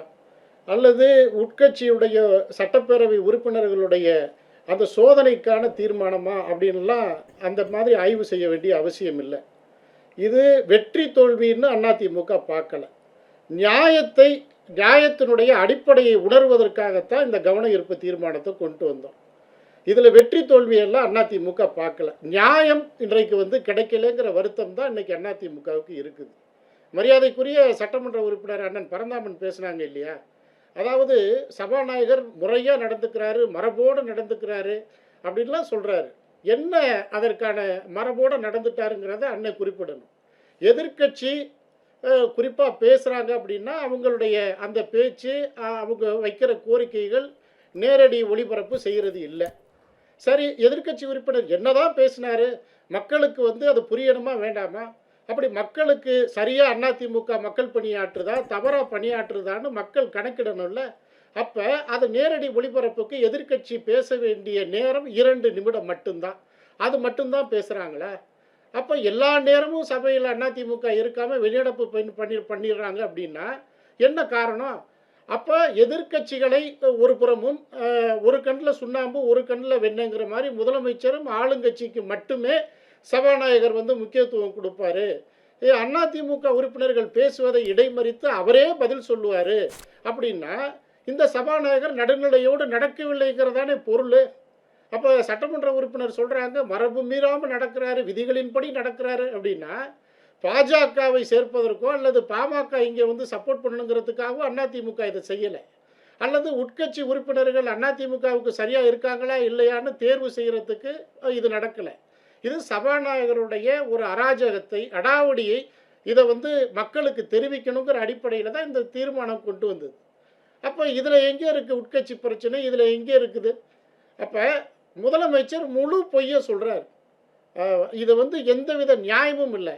Speaker 6: அல்லது உட்கட்சியுடைய சட்டப்பேரவை உறுப்பினர்களுடைய அந்த சோதனைக்கான தீர்மானமா அப்படின்லாம் அந்த மாதிரி ஆய்வு செய்ய வேண்டிய அவசியம் இல்லை. இது வெற்றி தோல்வின்னு அதிமுக பார்க்கல. நியாயத்தினுடைய அடிப்படையை உணர்வதற்காகத்தான் இந்த கவன ஈர்ப்பு தீர்மானத்தை கொண்டு வந்தோம். இதில் வெற்றி தோல்வியெல்லாம் அதிமுக பார்க்கல. நியாயம் இன்றைக்கு வந்து கிடைக்கலங்கிற வருத்தம் தான் இன்னைக்கு அதிமுகவுக்கு இருக்குது. மரியாதைக்குரிய சட்டமன்ற உறுப்பினர் அண்ணன் பரந்தாமன் பேசினாங்க இல்லையா, அதாவது சபாநாயகர் முறையாக நடந்துக்கிறாரு, மரபோடு நடந்துக்கிறாரு அப்படின்லாம் சொல்கிறாரு. என்ன அதற்கான மரபோடு நடந்துட்டாருங்கிறத அண்ணன் குறிப்பிடணும். எதிர்கட்சி குறிப்பாக பேசுகிறாங்க அப்படின்னா அவங்களுடைய அந்த பேச்சு, அவங்க வைக்கிற கோரிக்கைகள் நேரடி ஒளிபரப்பு செய்கிறது இல்லை. சரி, எதிர்கட்சி உறுப்பினர் என்னதான் பேசினாரு, மக்களுக்கு வந்து அது புரியணுமா வேண்டாமா? அப்படி மக்களுக்கு சரியாக அதிமுக மக்கள் பணியாற்றுதா தவறாக பணியாற்றுதான்னு மக்கள் கணக்கிடணும்ல. அப்போ அது நேரடி ஒளிபரப்புக்கு எதிர்கட்சி பேச வேண்டிய நேரம் 2 நிமிடம் மட்டும்தான். அது மட்டும்தான் பேசுகிறாங்களே. அப்போ எல்லா நேரமும் சபையில் அதிமுக இருக்காமல் வெளிநடப்பு பண்ணிடுறாங்க அப்படின்னா என்ன காரணம்? அப்போ எதிர்க்கட்சிகளை ஒரு புறமும் ஒரு கண்ணில் சுண்ணாம்பு ஒரு கண்ணில் வெண்ணங்கிற மாதிரி முதலமைச்சரும் ஆளுங்கட்சிக்கு மட்டுமே சபாநாயகர் வந்து முக்கியத்துவம் கொடுப்பாரு. அதிமுக உறுப்பினர்கள் பேசுவதை இடைமறித்து அவரே பதில் சொல்லுவார் அப்படின்னா இந்த சபாநாயகர் நடுநிலையோடு நடக்கவில்லைங்கிறதானே பொருள். அப்போ சட்டமன்ற உறுப்பினர் சொல்கிறாங்க மரபு மீறாமல் நடக்கிறாரு, விதிகளின்படி நடக்கிறாரு அப்படின்னா பாஜகவை சேர்ப்பதற்கோ அல்லது பாமக இங்கே வந்து சப்போர்ட் பண்ணுங்கிறதுக்காகவோ அதிமுக இதை செய்யலை. அல்லது உட்கட்சி உறுப்பினர்கள் அதிமுகவுக்கு சரியாக இருக்காங்களா இல்லையான்னு தேர்வு செய்கிறதுக்கு இது நடக்கலை. இது சபாநாயகருடைய ஒரு அராஜகத்தை, அடாவடியை, இதை வந்து மக்களுக்கு தெரிவிக்கணுங்கிற அடிப்படையில் தான் இந்த தீர்மானம் கொண்டு வந்தது. அப்போ இதில் எங்கே இருக்குது உட்கட்சி பிரச்சனை, இதில் எங்கே இருக்குது? அப்போ முதலமைச்சர் முழு பொய்யை சொல்கிறார். இது வந்து எந்தவித நியாயமும் இல்லை.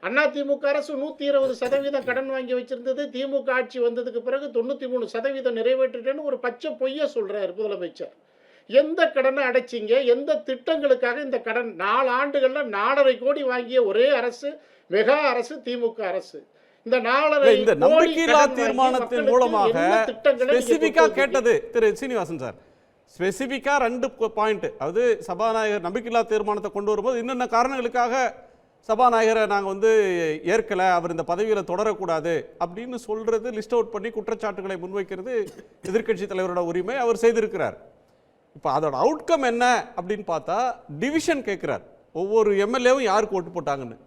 Speaker 6: அதிமுக அரசு 120% கடன் வாங்கி வச்சிருந்தது, திமுக ஆட்சி வந்ததுக்கு பிறகு 93% நிறைவேற்றிட்டேன்னு ஒரு பச்சை பொய்யை சொல்கிறார் முதலமைச்சர். எந்த கடனை அடைச்சிங்க, எந்த திட்டங்களுக்காக இந்த கடன்? 4 ஆண்டுகளில் 4.5 கோடி வாங்கிய ஒரே அரசு மெகா அரசு திமுக அரசு. இந்த 4.5
Speaker 3: இந்த
Speaker 6: கோடி
Speaker 3: நம்பிக்கையில்லா
Speaker 6: கடன் வாங்கி
Speaker 3: தீர்மானத்தின்
Speaker 6: மக்களுக்கு
Speaker 3: மூலமாக
Speaker 6: என்ன திட்டங்களை நீங்க
Speaker 3: ஸ்பெசிபிக்கா
Speaker 6: கொண்டு
Speaker 3: கேட்டது திரு சீனிவாசன் சார், ஸ்பெசிபிக்கா 2 பாயிண்ட், அதாவது சபாநாயகர் நம்பிக்கையில்லா தீர்மானத்தை கொண்டு வரும்போது என்னென்ன காரணங்களுக்காக சபாநாயகரை நாங்கள் வந்து ஏற்கலை, அவர் இந்த பதவியில் தொடரக்கூடாது அப்படின்னு சொல்றது லிஸ்ட் அவுட் பண்ணி குற்றச்சாட்டுகளை முன்வைக்கிறது எதிர்க்கட்சி தலைவரோட உரிமை, அவர் செய்திருக்கிறார். இப்போ அதோட அவுட்கம் என்ன அப்படின்னு பார்த்தா டிவிஷன் கேட்குறார், ஒவ்வொரு எம்எல்ஏவும் யாருக்கு ஓட்டு போட்டாங்கன்னு.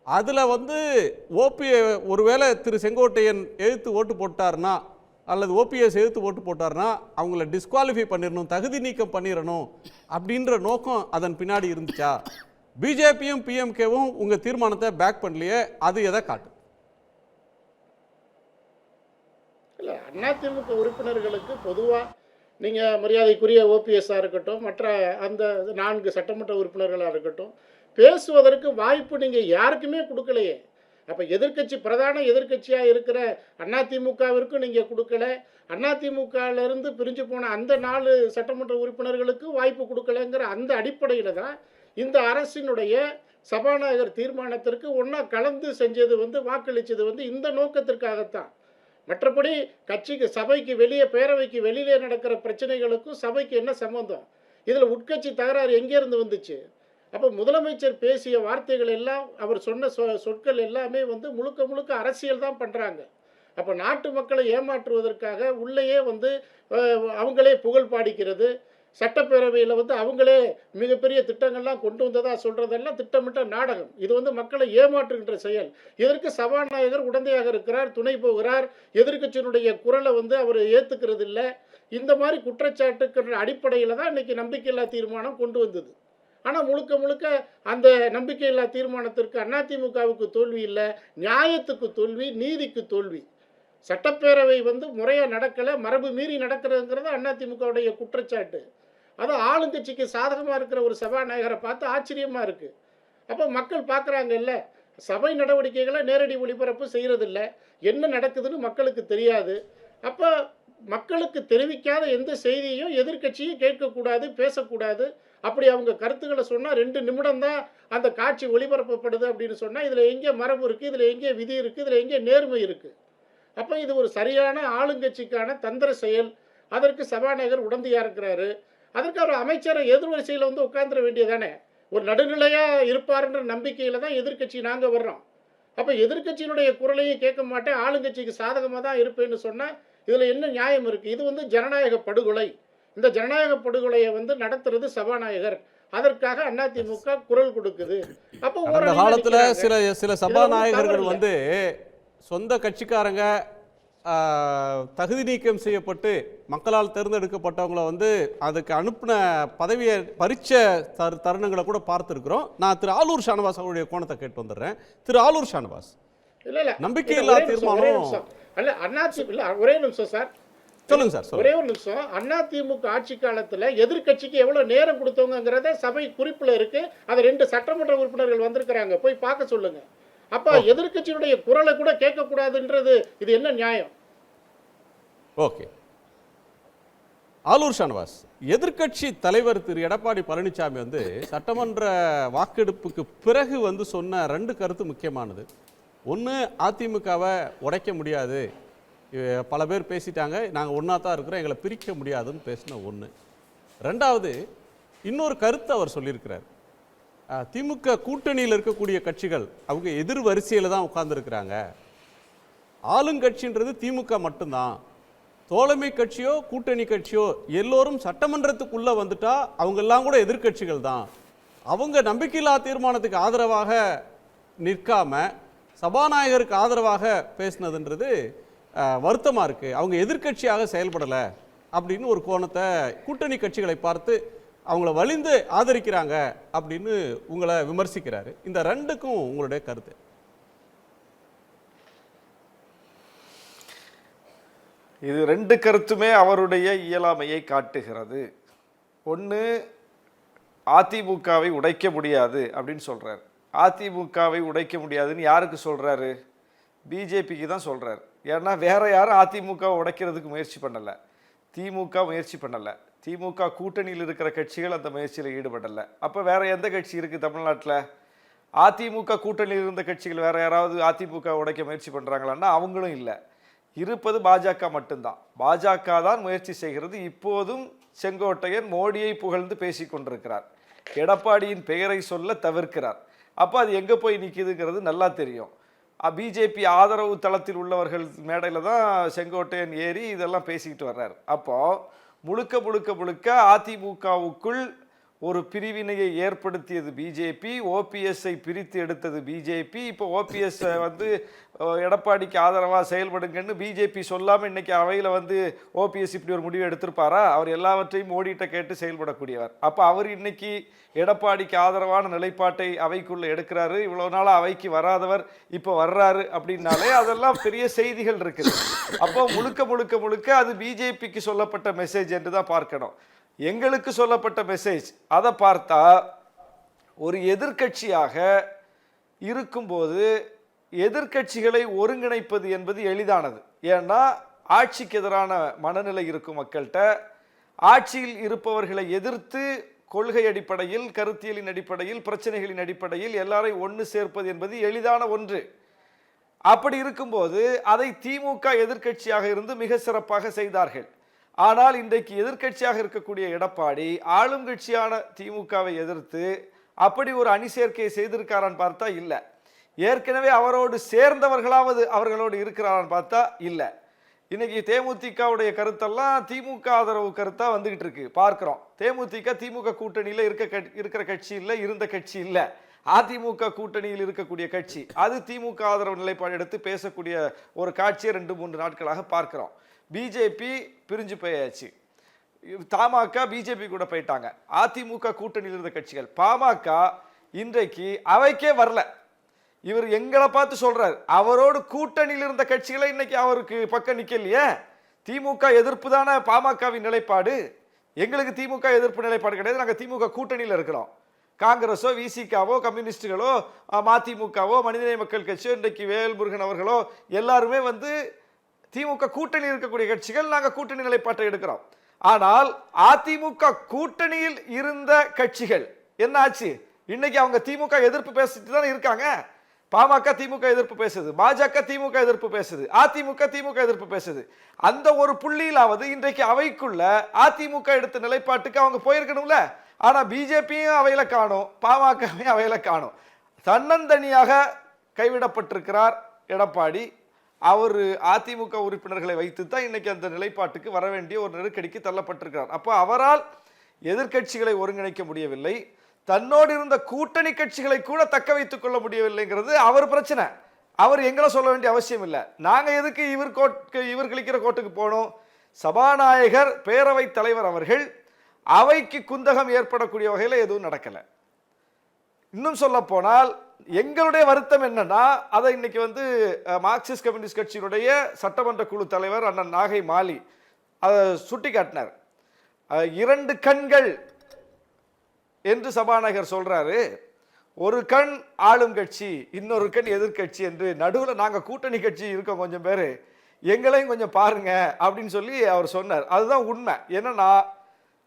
Speaker 3: அதில் வந்து ஒருவேளை திரு செங்கோட்டையன் எதிர்த்து ஓட்டு போட்டார்னா அல்லது ஓபிஎஸ் எதிர்த்து ஓட்டு போட்டார்னா அவங்கள டிஸ்குவாலிஃபை பண்ணிடணும், தகுதி நீக்கம் பண்ணிடணும் அப்படின்ற நோக்கம் அதன் பின்னாடி இருந்துச்சா? பிஜேபியும் பிஎம்கேவும் உங்கள் தீர்மானத்தை பேக் பண்ணலையே, அது எதை காட்டு?
Speaker 6: இல்லை, அதிமுக உறுப்பினர்களுக்கு பொதுவாக நீங்கள் மரியாதைக்குரிய ஓபிஎஸ்ஸாக இருக்கட்டும், மற்ற அந்த 4 சட்டமன்ற உறுப்பினர்களாக இருக்கட்டும், பேசுவதற்கு வாய்ப்பு நீங்கள் யாருக்குமே கொடுக்கலையே. அப்போ எதிர்க்கட்சி பிரதான எதிர்க்கட்சியாக இருக்கிற அதிமுகவிற்கும் நீங்கள் கொடுக்கல, அதிமுகவிலிருந்து பிரிஞ்சு போன அந்த 4 சட்டமன்ற உறுப்பினர்களுக்கு வாய்ப்பு கொடுக்கலைங்கிற அந்த அடிப்படையில் தான் இந்த அரசினுடைய சபாநாயகர் தீர்மானத்திற்கு ஒன்றா கலந்து செஞ்சது வந்து வாக்களித்தது வந்து இந்த நோக்கத்திற்காகத்தான். மற்றபடி கட்சிக்கு சபைக்கு வெளியே, பேரவைக்கு வெளியிலே நடக்கிற பிரச்சனைகளுக்கும் சபைக்கு என்ன சம்பந்தம்? இதில் உட்கட்சி தகராறு எங்கேருந்து வந்துச்சு? அப்போ முதலமைச்சர் பேசிய வார்த்தைகள் எல்லாம், அவர் சொன்ன சொற்கள் எல்லாமே வந்து முழுக்க முழுக்க அரசியல் தான் பண்ணுறாங்க. அப்போ நாட்டு மக்களை ஏமாற்றுவதற்காக உள்ளேயே வந்து அவங்களே புகழ் பாடிக்கிறது, சட்டப்பேரவையில் வந்து அவங்களே மிகப்பெரிய திட்டங்கள்லாம் கொண்டு வந்ததாக சொல்கிறதெல்லாம் திட்டமிட்ட நாடகம். இது வந்து மக்களை ஏமாற்றுகின்ற செயல். இதற்கு சபாநாயகர் உடந்தையாக இருக்கிறார், துணை போகிறார், எதிர்க்கட்சியினுடைய குரலை வந்து அவர் ஏற்றுக்கிறது இல்லை. இந்த மாதிரி குற்றச்சாட்டுக்கிற அடிப்படையில் தான் இன்றைக்கி நம்பிக்கையில்லா தீர்மானம் கொண்டு வந்தது. ஆனால் முழுக்க முழுக்க அந்த நம்பிக்கையில்லா தீர்மானத்திற்கு அதிமுகவுக்கு தோல்வி இல்லை, நியாயத்துக்கு தோல்வி, நீதிக்கு தோல்வி. சட்டப்பேரவை வந்து முறையாக நடக்கலை, மரபு மீறி நடக்கிறதுங்கிறது அதிமுகவுடைய குற்றச்சாட்டு. அது ஆளுங்கட்சிக்கு சாதகமாக இருக்கிற ஒரு சபாநாயகரை பார்த்து ஆச்சரியமாக இருக்குது. அப்போ மக்கள் பார்க்குறாங்கல்ல, சபை நடவடிக்கைகளை நேரடி ஒளிபரப்பு செய்கிறதில்ல, என்ன நடக்குதுன்னு மக்களுக்கு தெரியாது. அப்போ மக்களுக்கு தெரிவிக்காத எந்த செய்தியையும் எதிர்க்கட்சியும் கேட்கக்கூடாது, பேசக்கூடாது. அப்படி அவங்க கருத்துக்களை சொன்னால் 2 நிமிடம் தான் அந்த காட்சி ஒளிபரப்பப்படுது அப்படின்னு சொன்னால் இதில் எங்கே மரபு இருக்குது, இதில் எங்கே விதி இருக்குது, இதில் எங்கே நேர்மை இருக்குது? அப்போ இது ஒரு சரியான ஆளுங்கட்சிக்கான தந்திர செயல். அதற்கு சபாநாயகர் உடந்தையாக இருக்கிறாரு. அதற்கு அவர் அமைச்சரை எதிர்வரிசையில் வந்து உட்கார்ந்துட வேண்டியதானே? ஒரு நடுநிலையாக இருப்பாருன்ற நம்பிக்கையில் தான் எதிர்க்கட்சி நாங்கள் வர்றோம். அப்போ எதிர்க்கட்சியினுடைய குரலையும் கேட்க மாட்டேன், ஆளுங்கட்சிக்கு சாதகமாக தான் இருப்பேன்னு சொன்னால் இதில் என்ன நியாயம் இருக்குது? இது வந்து ஜனநாயக படுகொலை. இந்த ஜனநாயக படுகொலையை வந்து நடத்துறது சபாநாயகர். அதற்காக அதிமுக குரல் கொடுக்குது. அப்போ
Speaker 3: அந்த காலத்தில் சில சபாநாயகர்கள் வந்து சொந்த கட்சிக்காரங்க தகுதி நீக்கம் செய்யப்பட்டு மக்களால் தேர்ந்தெடுக்கப்பட்டவங்கள வந்து அதுக்கு அனுப்பின பதவியை பறிச்ச தருணங்களை கூட பார்த்துருக்குறோம். நான் திரு ஆலூர் ஷானவாஸ் அவருடைய கோணத்தை கேட்டு வந்துடுறேன். திரு ஆலூர் ஷானவாஸ், நம்பிக்கையில்லா தீர்மானம்
Speaker 6: ஒரே நிமிஷம் சார்,
Speaker 3: சொல்லுங்க சார்.
Speaker 6: ஒரே ஒரு நிமிஷம். அதிமுக ஆட்சி காலத்தில் எதிர்க்கட்சிக்கு எவ்வளவு நேரம் கொடுத்தவங்கிறத சபை குறிப்பில் இருக்கு. அதை 2 சட்டமன்ற உறுப்பினர்கள் வந்திருக்கிறாங்க, போய் பார்க்க சொல்லுங்க. அப்ப எதிர்க்கட்சியினுடைய குரலை கூட கேட்கக்கூடாதுன்றது இது என்ன நியாயம்?
Speaker 3: ஓகே, ஆலூர் ஷானவாஸ், எதிர்க்கட்சி தலைவர் திரு எடப்பாடி பழனிசாமி வந்து சட்டமன்ற வாக்கெடுப்புக்கு பிறகு வந்து சொன்ன 2 கருத்து முக்கியமானது. ஒன்று, அதிமுகவை உடைக்க முடியாது, பல பேர் பேசிட்டாங்க, நாங்கள் ஒன்றா தான் இருக்கிறோம், எங்களை பிரிக்க முடியாதுன்னு பேசின ஒன்று. ரெண்டாவது, இன்னொரு கருத்தை அவர் சொல்லியிருக்கிறார். திமுக கூட்டணியில் இருக்கக்கூடிய கட்சிகள் அவங்க எதிர் வரிசையில் தான் உட்கார்ந்துருக்கிறாங்க. ஆளுங்கட்சின்றது திமுக மட்டும்தான். தோழமை கட்சியோ கூட்டணி கட்சியோ எல்லோரும் சட்டமன்றத்துக்குள்ளே வந்துட்டா அவங்க எல்லாம் கூட எதிர்கட்சிகள் தான். அவங்க நம்பிக்கையில்லா தீர்மானத்துக்கு ஆதரவாக நிற்காம சபாநாயகருக்கு ஆதரவாக பேசினதுன்றது வருத்தமாக இருக்குது. அவங்க எதிர்கட்சியாக செயல்படலை அப்படின்னு ஒரு கோணத்தை கூட்டணி கட்சிகளை பார்த்து அவங்கள வலிந்து ஆதரிக்கிறாங்க அப்படின்னு உங்களை விமர்சிக்கிறாரு. இந்த ரெண்டுக்கும் உங்களுடைய கருத்து?
Speaker 7: இது ரெண்டு கருத்துமே அவருடைய இயலாமையை காட்டுகிறது. ஒன்று, அதிமுகவை உடைக்க முடியாது அப்படின்னு சொல்கிறார். அதிமுகவை உடைக்க முடியாதுன்னு யாருக்கு சொல்கிறாரு? பிஜேபிக்கு தான் சொல்கிறார். ஏன்னா வேற யாரும் அதிமுகவை உடைக்கிறதுக்கு முயற்சி பண்ணலை, திமுக முயற்சி பண்ணலை, திமுக கூட்டணியில் இருக்கிற கட்சிகள் அந்த முயற்சியில் ஈடுபடலை. அப்போ வேற எந்த கட்சி இருக்குது தமிழ்நாட்டில்? அதிமுக கூட்டணியில் இருந்த கட்சிகள் வேற யாராவது அதிமுக உடைக்க முயற்சி பண்ணுறாங்களான்னா அவங்களும் இல்லை. இருப்பது பாஜக மட்டும்தான். பாஜக தான் முயற்சி செய்கிறது. இப்போதும் செங்கோட்டையன் மோடியை புகழ்ந்து பேசி கொண்டிருக்கிறார், எடப்பாடியின் பெயரை சொல்ல தவிர்க்கிறார். அப்போ அது எங்கே போய் நிற்கிதுங்கிறது நல்லா தெரியும். பிஜேபி ஆதரவு தளத்தில் உள்ளவர்கள் மேடையில் தான் செங்கோட்டையன் ஏறி இதெல்லாம் பேசிக்கிட்டு வர்றார். அப்போது முழுக்க முழுக்க முழுக்க அதிமுகவுக்குள் ஒரு பிரிவினையை ஏற்படுத்தியது பிஜேபி, ஓபிஎஸ்ஐ பிரித்து எடுத்தது பிஜேபி. இப்போ ஓபிஎஸ் எடப்பாடிக்கு ஆதரவாக செயல்படுங்கன்னு பிஜேபி சொல்லாமல் இன்னைக்கு அவையில் ஓபிஎஸ் இப்படி ஒரு முடிவு எடுத்திருப்பாரா? அவர் எல்லாவற்றையும் மோடிட்ட கேட்டு செயல்படக்கூடியவர். அப்போ அவர் இன்னைக்கு எடப்பாடிக்கு ஆதரவான நிலைப்பாட்டை அவைக்குள்ளே எடுக்கிறாரு. இவ்வளோ நாளாக அவைக்கு வராதவர் இப்போ வர்றாரு அப்படின்னாலே அதெல்லாம் பெரிய செய்திகள் இருக்குது. அப்போ முழுக்க முழுக்க முழுக்க அது பிஜேபிக்கு சொல்லப்பட்ட மெசேஜ் என்று தான் பார்க்கணும். எங்களுக்கு சொல்லப்பட்ட மெசேஜ் அதை பார்த்தா, ஒரு எதிர்க்கட்சியாக இருக்கும்போது எதிர்க்கட்சிகளை ஒருங்கிணைப்பது என்பது எளிதானது. ஏன்னா ஆட்சிக்கு எதிரான மனநிலை இருக்கும் மக்கள்கிட்ட, ஆட்சியில் இருப்பவர்களை எதிர்த்து கொள்கை அடிப்படையில், கருத்தியலின் அடிப்படையில், பிரச்சனைகளின் அடிப்படையில் எல்லாரையும் ஒன்று சேர்ப்பது என்பது எளிதான ஒன்று. அப்படி இருக்கும்போது அதை திமுக எதிர்க்கட்சியாக இருந்து மிக சிறப்பாக செய்தார்கள். ஆனால் இன்றைக்கு எதிர்க்கட்சியாக இருக்கக்கூடிய எடப்பாடி ஆளும் கட்சியான திமுகவை எதிர்த்து அப்படி ஒரு அணி சேர்க்கையை செய்திருக்காரான்னு பார்த்தா இல்லை. ஏற்கனவே அவரோடு சேர்ந்தவர்களாவது அவர்களோடு இருக்கிறாரான்னு பார்த்தா இல்லை. இன்னைக்கு தேமுதிகவுடைய கருத்தெல்லாம் திமுக ஆதரவு கருத்தா வந்துகிட்டு இருக்கு பார்க்கிறோம். தேமுதிக திமுக கூட்டணியில் இருக்கிற கட்சி இல்லை, இருந்த கட்சி இல்லை. அதிமுக கூட்டணியில் இருக்கக்கூடிய கட்சி, அது திமுக ஆதரவு நிலைப்பாடு எடுத்து பேசக்கூடிய ஒரு காட்சியை 2-3 நாட்களாக பார்க்கிறோம். பிஜேபி பிரிஞ்சு போயாச்சு, தமாக பிஜேபி கூட போயிட்டாங்க. அதிமுக கூட்டணியில் இருந்த கட்சிகள், பாமக இன்றைக்கு அவைக்கே வரல. இவர் எங்களை பார்த்து சொல்றாரு, அவரோடு கூட்டணியில் இருந்த கட்சிகளை இன்னைக்கு அவருக்கு பக்கம் நிக்கலையே. திமுக எதிர்ப்பு தானே பாமகவின் நிலைப்பாடு. எங்களுக்கு திமுக எதிர்ப்பு நிலைப்பாடு கிடையாது, நாங்கள் திமுக கூட்டணியில் இருக்கிறோம். காங்கிரஸோ, விசிகாவோ, கம்யூனிஸ்டுகளோ, மதிமுகவோ, மனிதநேய மக்கள் கட்சியோ, இன்றைக்கு வேல்முருகன் அவர்களோ எல்லாருமே திமுக கூட்டணியில் இருக்கக்கூடிய கட்சிகள். நாங்கள் கூட்டணி நிலைப்பாட்டை எடுக்கிறோம். ஆனால் அதிமுக கூட்டணியில் இருந்த கட்சிகள் என்ன ஆச்சு? இன்னைக்கு அவங்க திமுக எதிர்ப்பு பேசிட்டு தானே இருக்காங்க. பாமக திமுக எதிர்ப்பு பேசுது, பாஜக திமுக எதிர்ப்பு பேசுது, அதிமுக திமுக எதிர்ப்பு பேசுது. அந்த ஒரு புள்ளியிலாவது இன்றைக்கு அவைக்குள்ள அதிமுக எடுத்த நிலைப்பாட்டுக்கு அவங்க போயிருக்கணும்ல. ஆனா பிஜேபியும் அவையில காணும், பாமகவையும் அவையில காணும். தன்னந்தனியாக கைவிடப்பட்டிருக்கிறார் எடப்பாடி. அவர் அதிமுக உறுப்பினர்களை வைத்து தான் இன்னைக்கு அந்த நிலைப்பாட்டுக்கு வர வேண்டிய ஒரு நெருக்கடிக்கு தள்ளப்பட்டிருக்கிறார். அப்போ அவரால் எதிர்க்கட்சிகளை ஒருங்கிணைக்க முடியவில்லை, தன்னோடு இருந்த கூட்டணி கட்சிகளை கூட தக்க வைத்துக் கொள்ள முடியவில்லைங்கிறது அவர் பிரச்சனை. அவர் எங்களை சொல்ல வேண்டிய அவசியம் இல்லை. நாங்க எதுக்கு இவர் கிழிக்கிற கோட்டுக்கு போனோம்? சபாநாயகர், பேரவைத் தலைவர் அவர்கள் அவைக்கு குந்தகம் ஏற்படக்கூடிய வகையில் எதுவும் நடக்கலை. இன்னும் சொல்ல போனால் எங்களுடைய வருத்தம் என்னன்னா, அதை இன்னைக்கு மார்க்சிஸ்ட் கம்யூனிஸ்ட் கட்சியினுடைய சட்டமன்ற குழு தலைவர் அண்ணன் நாகை மாலி அதை சுட்டி காட்டினார். 2 கண்கள் என்று சபாநாயகர் சொல்றாரு. ஒரு கண் ஆளும் கட்சி, இன்னொரு கண் எதிர்கட்சி என்று. நடுவில் நாங்கள் கூட்டணி கட்சி இருக்கோம் கொஞ்சம் பேர், எங்களையும் கொஞ்சம் பாருங்க அப்படின்னு சொல்லி அவர் சொன்னார். அதுதான் உண்மை. என்னன்னா,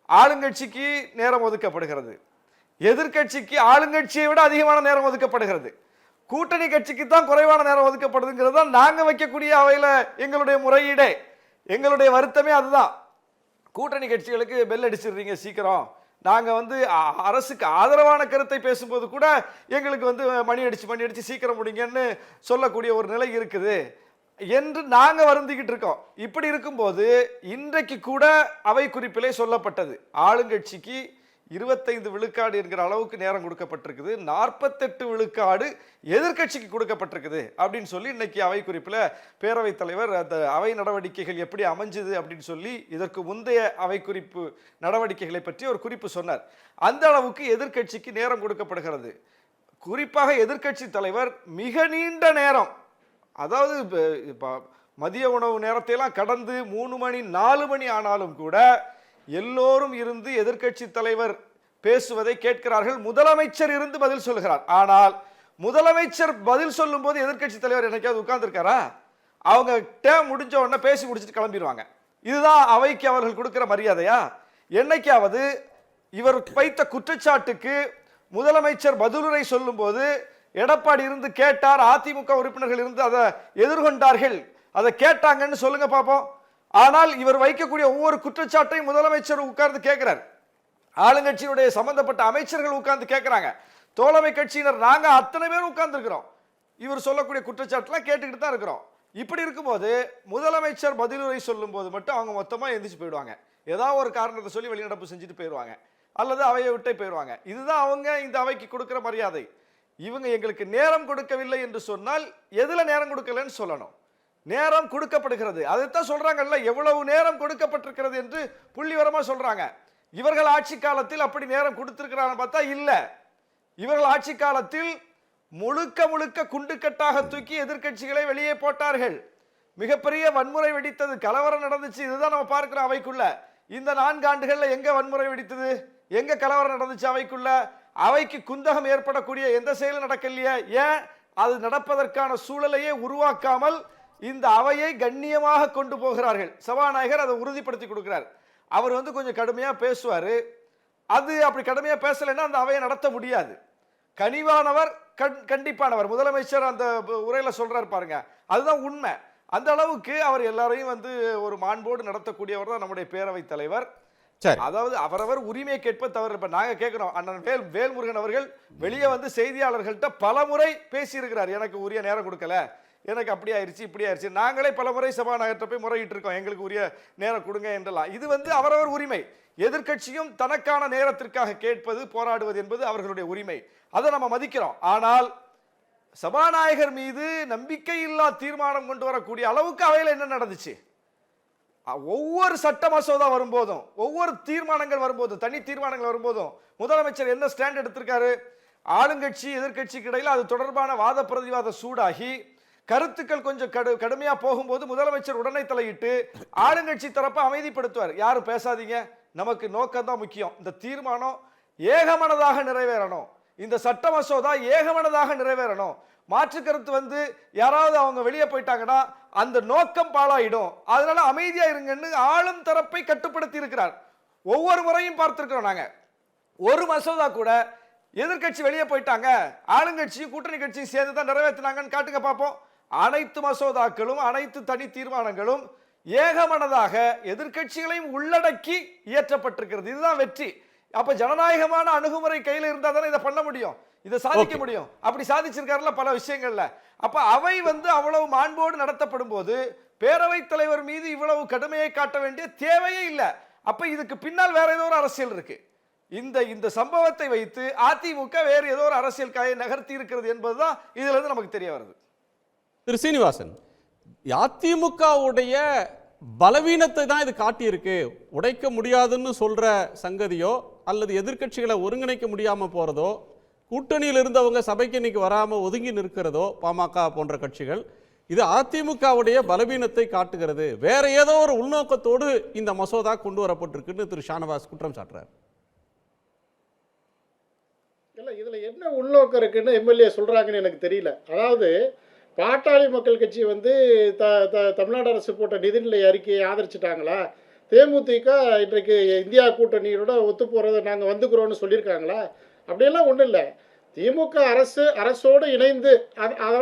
Speaker 7: ஆளுங்கட்சிக்கு நேரம் ஒதுக்கப்படுகிறது, எதிர்கட்சிக்கு ஆளுங்கட்சியை விட அதிகமான நேரம் ஒதுக்கப்படுகிறது. கூட்டணி கட்சிக்கு தான் குறைவான நேரம் ஒதுக்கப்படுதுங்கிறது தான் நாங்கள் வைக்கக்கூடிய அவையில் எங்களுடைய முறையீடே, எங்களுடைய வருத்தமே அதுதான். கூட்டணி கட்சிகளுக்கு பெல் அடிச்சிடுறீங்க சீக்கிரம், நாங்கள் வந்து அரசுக்கு ஆதரவான கருத்தை பேசும்போது கூட எங்களுக்கு வந்து மணி அடிச்சு சீக்கிரம் முடிங்கன்னு சொல்லக்கூடிய ஒரு நிலை இருக்குது என்று நாங்கள் வருந்திக்கிட்டு இருக்கோம். இப்படி இருக்கும்போது இன்றைக்கு கூட அவை குறிப்பிலே சொல்லப்பட்டது, ஆளுங்கட்சிக்கு 25 விழுக்காடு என்கிற அளவுக்கு நேரம் கொடுக்கப்பட்டிருக்குது, 48 விழுக்காடு எதிர்க்கட்சிக்கு கொடுக்கப்பட்டிருக்குது அப்படின்னு சொல்லி இன்னைக்கு அவை குறிப்பில் பேரவைத் தலைவர் அந்த அவை நடவடிக்கைகள் எப்படி அமைஞ்சுது அப்படின்னு சொல்லி இதற்கு முந்தைய அவை குறிப்பு நடவடிக்கைகளை பற்றி ஒரு குறிப்பு சொன்னார். அந்த அளவுக்கு எதிர்க்கட்சிக்கு நேரம் கொடுக்கப்படுகிறது. குறிப்பாக எதிர்க்கட்சி தலைவர் மிக நீண்ட நேரம், அதாவது மதிய உணவு நேரத்தையெல்லாம் கடந்து 3 மணி 4 மணி ஆனாலும் கூட எல்லோரும் இருந்து எதிர்க்கட்சி தலைவர் பேசுவதை கேட்கிறார்கள். முதலமைச்சர் இருந்து பதில் சொல்லுகிறார். ஆனால் முதலமைச்சர் பதில் சொல்லும் போது எதிர்க்கட்சி தலைவர் என்னைக்காவது உட்கார்ந்துருக்காரா? அவங்க டேம் முடிஞ்ச உடனே பேசி முடிச்சுட்டு கிளம்பிடுவாங்க. இதுதான் அவைக்கு அவர்கள் கொடுக்கிற மரியாதையா? என்னைக்காவது இவர் வைத்த குற்றச்சாட்டுக்கு முதலமைச்சர் பதிலுரை சொல்லும் போது எடப்பாடி இருந்து கேட்டார், அதிமுக உறுப்பினர்கள் இருந்து அதை எதிர்கொண்டார்கள், அதை கேட்டாங்கன்னு சொல்லுங்க பார்ப்போம். ஆனால் இவர் வைக்கக்கூடிய ஒவ்வொரு குற்றச்சாட்டையும் முதலமைச்சர் உட்கார்ந்து கேட்கிறார், ஆளுங்கட்சியுடைய சம்பந்தப்பட்ட அமைச்சர்கள் உட்கார்ந்து கேட்கிறாங்க, தோழமை கட்சியினர் நாங்க அத்தனை பேர் உட்கார்ந்து இருக்கிறோம், இவர் சொல்லக்கூடிய குற்றச்சாட்டுலாம் கேட்டுக்கிட்டு தான் இருக்கிறோம். இப்படி இருக்கும்போது முதலமைச்சர் பதிலுரை சொல்லும் போது மட்டும் அவங்க மொத்தமா எந்திரிச்சு போயிடுவாங்க, ஏதாவது ஒரு காரணத்தை சொல்லி வெளிநடப்பு செஞ்சுட்டு போயிடுவாங்க அல்லது அவையை விட்டே போயிடுவாங்க. இதுதான் அவங்க இந்த அவைக்கு கொடுக்கிற மரியாதை. இவங்க எங்களுக்கு நேரம் கொடுக்கவில்லை என்று சொன்னால் எதுல நேரம் கொடுக்கலன்னு சொல்லணும். நேரம் கொடுக்கப்படுகிறது, அதைத்தான் சொல்றாங்கல்ல, எவ்வளவு நேரம் கொடுக்கப்பட்டிருக்கிறது என்று புள்ளிவரமா சொல்றாங்க. இவர்கள் ஆட்சி காலத்தில் அப்படி நேரம் கொடுத்திருக்கிறான்னு பார்த்தா இல்ல. இவர்கள் ஆட்சி காலத்தில் முழுக்க முழுக்க குண்டுக்கட்டாக தூக்கி எதிர்க்கட்சிகளை வெளியே போட்டார்கள். மிகப்பெரிய வன்முறை வெடித்தது, கலவரம் நடந்துச்சு. இதுதான் நம்ம பார்க்கிறோம் அவைக்குள்ள. இந்த 4 ஆண்டுகள்ல எங்க வன்முறை வெடித்தது, எங்க கலவரம் நடந்துச்சு அவைக்குள்ள? அவைக்கு குந்தகம் ஏற்படக்கூடிய எந்த செயலும் நடக்கலையே. ஏன்? அது நடப்பதற்கான சூழலையே உருவாக்காமல் இந்த அவையை கண்ணியமாக கொண்டு போகிறார்கள். சபாநாயகர் அதை உறுதிப்படுத்தி கொடுக்கிறார். அவர் வந்து கொஞ்சம் கடுமையா பேசுவாரு, அது அப்படி கடுமையா பேசலைன்னா அந்த அவையை நடத்த முடியாது. கனிவானவர், கண்டிப்பானவர், முதலமைச்சர் அந்த உரையில சொல்றாரு பாருங்க, அதுதான் உண்மை. அந்த அளவுக்கு அவர் எல்லாரையும் வந்து ஒரு மாண்போடு நடத்தக்கூடியவர் தான் நம்முடைய பேரவைத் தலைவர். அதாவது அவரவர் உரிமையை கேட்ப தவறு. இப்ப நாங்க கேட்கிறோம், அண்ணன் வேல்முருகன் அவர்கள் வெளியே வந்து செய்தியாளர்கள்ட்ட பல முறை பேசியிருக்கிறார், எனக்கு உரிய நேரம் கொடுக்கல, எனக்கு அப்படி ஆயிடுச்சு இப்படி ஆயிடுச்சு. நாங்களே பல முறை சபாநாயகர்கிட்ட போய் முறையிட்டு இருக்கோம், எங்களுக்கு உரிய நேரம் கொடுங்க என்றெல்லாம். இது வந்து அவரவர் உரிமை. எதிர்க்கட்சியும் தனக்கான நேரத்திற்காக கேட்பது, போராடுவது என்பது அவர்களுடைய உரிமை, அதை நம்ம மதிக்கிறோம். ஆனால் சபாநாயகர் மீது நம்பிக்கையில்லா தீர்மானம் கொண்டு வரக்கூடிய அளவுக்கு அவையில் என்ன நடந்துச்சு? ஒவ்வொரு சட்ட மசோதா வரும்போதும், ஒவ்வொரு தீர்மானங்கள் வரும்போதும், தனி தீர்மானங்கள் வரும்போதும் முதலமைச்சர் என்ன ஸ்டாண்ட் எடுத்திருக்காரு? ஆளுங்கட்சி எதிர்க்கட்சிக்கு இடையில் அது தொடர்பான வாத பிரதிவாத சூடாகி கருத்துக்கள் கொஞ்சம் கடுமையா போகும்போது முதலமைச்சர் உடனே தலையிட்டு ஆளுங்கட்சி தரப்பை அமைதிப்படுத்துவார். யாரும் பேசாதீங்க, நமக்கு நோக்கம் தான் முக்கியம், இந்த தீர்மானம் ஏகமனதாக நிறைவேறணும், இந்த சட்ட மசோதா ஏகமனதாக நிறைவேறணும், மாற்று கருத்து வந்து யாராவது அவங்க வெளியே போயிட்டாங்கன்னா அந்த நோக்கம் பாழாயிடும், அதனால அமைதியா இருங்கன்னு ஆளும் தரப்பை கட்டுப்படுத்தி இருக்கிறார். ஒவ்வொரு முறையும் பார்த்திருக்கிறோம் நாங்க. ஒரு மசோதா கூட எதிர்க்கட்சி வெளியே போயிட்டாங்க, ஆளுங்கட்சி கூட்டணி கட்சி சேர்ந்து தான் நிறைவேற்றினாங்கன்னு காட்டுங்க பார்ப்போம். அனைத்து மசோதாக்களும் அனைத்து தனி தீர்மானங்களும் ஏகமனதாக எதிர்க்கட்சிகளையும் உள்ளடக்கி இயற்றப்பட்டிருக்கிறது. இதுதான் வெற்றி. அப்ப ஜனநாயகமான அணுகுமுறை கையில் இருந்தா தானே இதை பண்ண முடியும், இதை சாதிக்க முடியும். அப்படி சாதிச்சிருக்காருல பல விஷயங்கள்ல. அப்ப அவை வந்து அவ்வளவு மாண்போடு நடத்தப்படும் போது பேரவைத் தலைவர் மீது இவ்வளவு கடுமையை காட்ட வேண்டிய தேவையே இல்லை. அப்ப இதுக்கு பின்னால் வேற ஏதோ ஒரு அரசியல் இருக்கு. இந்த சம்பவத்தை வைத்து அதிமுக வேறு ஏதோ ஒரு அரசியல் காயை நகர்த்தி இருக்கிறது என்பதுதான் இதுல இருந்து நமக்கு தெரிய வருது.
Speaker 3: திரு சீனிவாசன், அதிமுகவுடைய பலவீனத்தை தான் இது காட்டியிருக்கு. உடைக்க முடியாதுன்னு சொல்ற சங்கதியோ அல்லது எதிர்க்கட்சிகளை ஒருங்கிணைக்க முடியாம போறதோ, கூட்டணியில் இருந்தவங்க சபைக்கு இன்னைக்கு வராம ஒதுங்கி நிற்கிறதோ பாமக போன்ற கட்சிகள், இது அதிமுகவுடைய பலவீனத்தை காட்டுகிறது. வேற ஏதோ ஒரு உள்நோக்கத்தோடு இந்த மசோதா கொண்டு வரப்பட்டிருக்குன்னு திரு ஷானவாஸ் குற்றம் சாட்டுறார்.
Speaker 6: இல்லை, இதில் என்ன உள்நோக்கம் இருக்குன்னு எம்எல்ஏ சொல்கிறாங்கன்னு எனக்கு தெரியல. அதாவது பாட்டாளி மக்கள் கட்சி வந்து தமிழ்நாடு அரசு போட்ட நிதிநிலை அறிக்கையை ஆதரிச்சிட்டாங்களா? தேமுதிக இன்றைக்கு இந்தியா கூட்டணியோட ஒத்து போகிறத நாங்கள் வந்துக்கிறோன்னு சொல்லியிருக்காங்களா? அப்படியெல்லாம் ஒன்றும் இல்லை. திமுக அரசோடு இணைந்து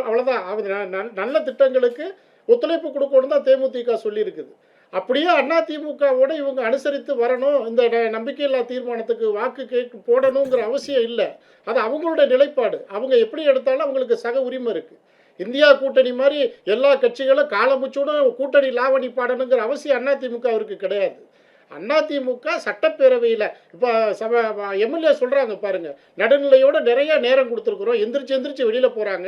Speaker 6: அவ்வளோதான் நல்ல திட்டங்களுக்கு ஒத்துழைப்பு கொடுக்கணும் தான் தேமுதிக சொல்லியிருக்குது. அப்படியே அதிமுகவோட இவங்க அனுசரித்து வரணும், இந்த நம்பிக்கையில்லா தீர்மானத்துக்கு வாக்கு போடணுங்கிற அவசியம் இல்லை. அது அவங்களுடைய நிலைப்பாடு. அவங்க எப்படி எடுத்தாலும் அவங்களுக்கு சக உரிமை இருக்குது. இந்தியா கூட்டணி மாதிரி எல்லா கட்சிகளும் காலமுச்சோட கூட்டணி லாவணி பாடணுங்கிற அவசியம் அதிமுகவிற்கு கிடையாது. அதிமுக சட்டப்பேரவையில் இப்போ எம்எல்ஏ சொல்கிறாங்க பாருங்கள், நடுநிலையோடு நிறைய நேரம் கொடுத்துருக்குறோம், எந்திரிச்சு வெளியில் போகிறாங்க.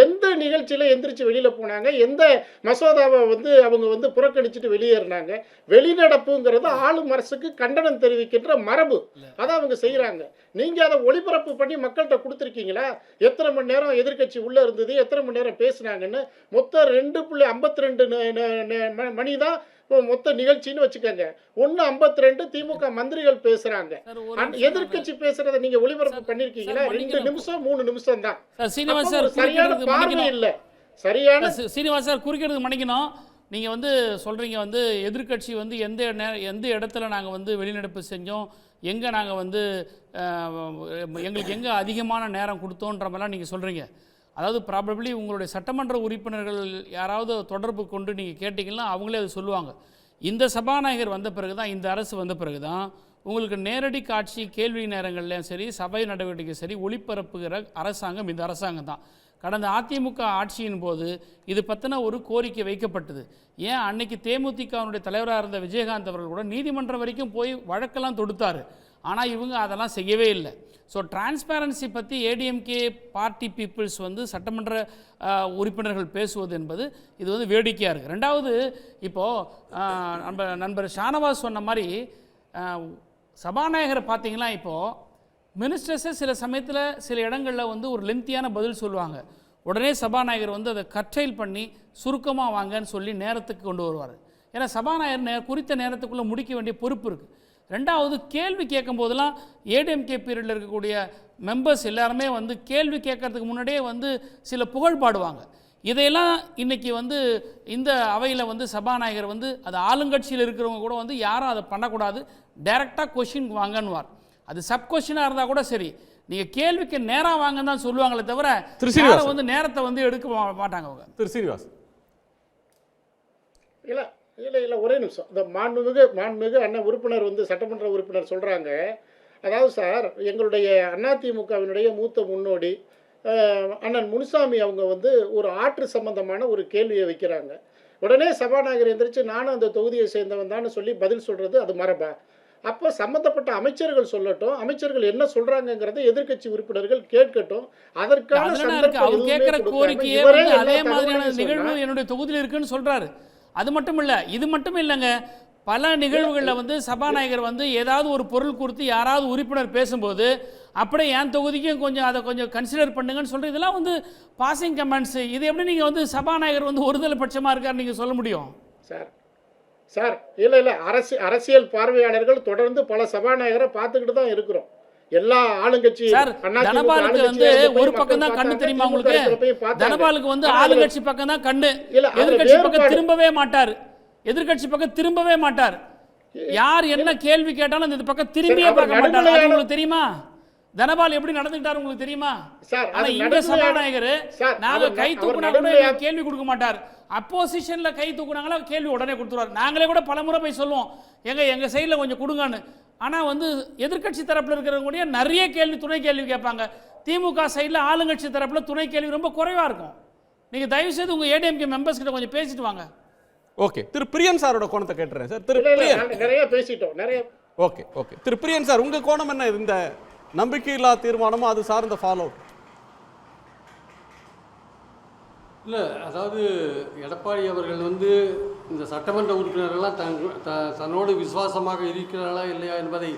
Speaker 6: எந்த நிகழ்ச்சியில் எந்திரிச்சு வெளியில் போனாங்க, எந்த மசோதாவை அவங்க புறக்கணிச்சுட்டு வெளியேறினாங்க. வெளிநடப்புங்கிறது ஆளும் அரசுக்கு கண்டனம் தெரிவிக்கின்ற மரபு, அதை அவங்க செய்கிறாங்க. நீங்கள் அதை ஒளிபரப்பு பண்ணி மக்கள்கிட்ட கொடுத்துருக்கீங்களா? எத்தனை மணி நேரம் எதிர்கட்சி உள்ளே இருந்தது, எத்தனை மணி நேரம் பேசுனாங்கன்னு மொத்தம் 2.52 மணி தான் மொத்த நிகழ்ச்சின்னு வச்சுக்கோங்க. 1:52 திமுக மந்திரிகள் பேசுறாங்க. எதிர்கட்சி பேசுறத நீங்க ஒளிபரப்பு பண்ணிருக்கீங்களா? 2 நிமிஷம் 3 நிமிஷம் தான்.
Speaker 5: சீனிவாஸ் சார்,
Speaker 6: சரியான பார்வை இல்ல. சரியான
Speaker 5: சீனிவாஸ் சார் குறிக்கிறதுக்கு மன்னிக்கணும். நீங்க சொல்றீங்க எதிர்கட்சி எந்த இடத்துல நாங்க வெளிநடப்பு செஞ்சோம், எங்க நாங்க எங்களுக்கு எங்க அதிகமான நேரம் கொடுத்தோன்ற மாதிரிலாம் நீங்க சொல்றீங்க. அதாவது ப்ராபப்ளி உங்களுடைய சட்டமன்ற உறுப்பினர்கள் யாராவது தொடர்பு கொண்டு நீங்கள் கேட்டிங்கன்னா அவங்களே அது சொல்லுவாங்க. இந்த சபாநாயகர் வந்த பிறகு தான், இந்த அரசு வந்த பிறகு தான் உங்களுக்கு நேரடி காட்சி கேள்வி நேரங்கள்லையும் சரி, சபை நடவடிக்கை சரி, ஒளிபரப்புகிற அரசாங்கம் இந்த அரசாங்கம் தான். கடந்த அதிமுக ஆட்சியின் போது இது பற்றின ஒரு கோரிக்கை வைக்கப்பட்டது. ஏன் அன்னைக்கு தேமுதிகவினுடைய தலைவராக இருந்த விஜயகாந்த் அவர்கள் கூட நீதிமன்றம் வரைக்கும் போய் வழக்கெல்லாம் தொடுத்தார். ஆனால் இவங்க அதெல்லாம் செய்யவே இல்லை. ஸோ டிரான்ஸ்பேரன்சி பற்றி ஏடிஎம்கே பார்ட்டி பீப்புள்ஸ் சட்டமன்ற உறுப்பினர்கள் பேசுவது என்பது இது வேடிக்கையாக இருக்குது. ரெண்டாவது, இப்போது நம்ம நண்பர் ஷானவாஸ் சொன்ன மாதிரி சபாநாயகரை பார்த்தீங்கன்னா இப்போது மினிஸ்டர்ஸே சில சமயத்தில் சில இடங்களில் ஒரு லென்த்தியான பதில் சொல்லுவாங்க. உடனே சபாநாயகர் அதை கட்டைல் பண்ணி சுருக்கமாக வாங்கன்னு சொல்லி நேரத்துக்கு கொண்டு வருவார். ஏன்னா சபாநாயகர் குறித்த நேரத்துக்குள்ளே முடிக்க வேண்டிய பொறுப்பு இருக்குது. ரெண்டாவது, கேள்வி கேட்கும் போதெல்லாம் ஏடிஎம்கே பீரியடில் இருக்கக்கூடிய மெம்பர்ஸ் எல்லாருமே கேள்வி கேட்கறதுக்கு முன்னாடியே சில புகழ் பாடுவாங்க. இதையெல்லாம் இன்றைக்கி இந்த அவையில் சபாநாயகர் அது ஆளுங்கட்சியில் இருக்கிறவங்க கூட யாரும் அதை பண்ணக்கூடாது, டைரெக்டாக கொஷின் வாங்கன்னுவார். அது சப் கொஷினாக இருந்தால் கூட சரி, நீங்கள் கேள்விக்கு நேராக வாங்கன்னு தான் சொல்லுவாங்களே தவிர நேரத்தை எடுக்க மாட்டாங்க அவங்க.
Speaker 3: திரு சீனிவாஸ்
Speaker 6: இல்லை ஒரே நிமிஷம். இந்த மாண்புமிகு அண்ணன் உறுப்பினர் சட்டமன்ற உறுப்பினர் சொல்கிறாங்க. அதாவது சார், எங்களுடைய அதிமுகவினுடைய மூத்த முன்னோடி அண்ணன் முனுசாமி அவங்க ஒரு ஆற்று சம்பந்தமான ஒரு கேள்வியை வைக்கிறாங்க. உடனே சபாநாயகர் எந்திரிச்சு நானும் அந்த தொகுதியை சேர்ந்தவன் தான் சொல்லி பதில் சொல்கிறது அது மரபா? அப்போ சம்மந்தப்பட்ட அமைச்சர்கள் சொல்லட்டும், அமைச்சர்கள் என்ன சொல்றாங்கிறத எதிர்க்கட்சி உறுப்பினர்கள் கேட்கட்டும். அதற்கான
Speaker 5: நிகழ்வு என்னுடைய தொகுதியில் இருக்குன்னு சொல்றாரு. அது மட்டும் இல்லை, இது மட்டும் இல்லைங்க, பல நிகழ்வுகளில் சபாநாயகர் ஏதாவது ஒரு பொருள் குறித்து யாராவது உறுப்பினர் பேசும்போது அப்படியே என் தொகுதிக்கும் அதை கொஞ்சம் கன்சிடர் பண்ணுங்கன்னு சொல்கிறது. இதெல்லாம் பாசிங் கமெண்ட்ஸ். இது எப்படி நீங்கள் சபாநாயகர் ஒருதலை பட்சமாக இருக்கார் நீங்கள் சொல்ல முடியும்?
Speaker 6: சார் இல்லை அரசியல் பார்வையாளர்கள் தொடர்ந்து பல சபாநாயகரை பார்த்துக்கிட்டு தான் இருக்கிறோம். எல்லா ஆளுங்கட்சி
Speaker 5: தனபாலுக்கு ஒரு பக்கம் தான் கண்ணு தெரியுமா உங்களுக்கு? தனபாலுக்கு ஆளுங்கட்சி பக்கம் தான் கண்ணு, எதிர்கட்சி பக்கம் திரும்பவே மாட்டார். எதிர்கட்சி பக்கம் திரும்பவே மாட்டார். யார் என்ன கேள்வி கேட்டாலும் இந்த பக்கம் திரும்பியே பார்க்க மாட்டார். உங்களுக்கு தெரியுமா தனபால் எப்படி நடந்துக்கிட்டாரு? உங்களுக்கு தெரியுமா? ஆனா இந்த சபாநாயகர் நாங்க கை தூக்குனா கூட கேள்வி கொடுக்க மாட்டார். அப்போசிஷன்ல கை தூக்குனாங்களா கேள்வி உடனே கொடுத்துருவார். நாங்களே கூட பலமுறை போய் சொல்லுவோம், எங்க சைடில் கொஞ்சம் கொடுங்கன்னு. ஆனால் எதிர்கட்சி தரப்பில் இருக்கிறவங்க நிறைய கேள்வி துணை கேள்வி கேட்பாங்க. திமுக சைடில் ஆளுங்கட்சி தரப்பில் துணை கேள்வி ரொம்ப குறைவாக இருக்கும். நீங்கள் தயவுசெய்து உங்கள் ஏடிஎம்கே மெம்பர்ஸ் கிட்ட கொஞ்சம் பேசிட்டு வாங்க.
Speaker 3: ஓகே, திரு பிரியன் சாரோட கோணத்தை கேட்டுறேன் சார். திரு பிரியன்,
Speaker 6: நிறைய பேசிட்டோம் நிறைய.
Speaker 3: ஓகே, திரு பிரியன் சார், உங்கள் கோணம் என்ன? இந்த நம்பிக்கையில்லா தீர்மானமும் அது சார்ந்த ஃபாலோ?
Speaker 8: இல்லை, அதாவது எடப்பாடி அவர்கள் இந்த சட்டமன்ற உறுப்பினர்கள்லாம் தன்னோடு விசுவாசமாக இருக்கிறார்களா இல்லையா என்பதை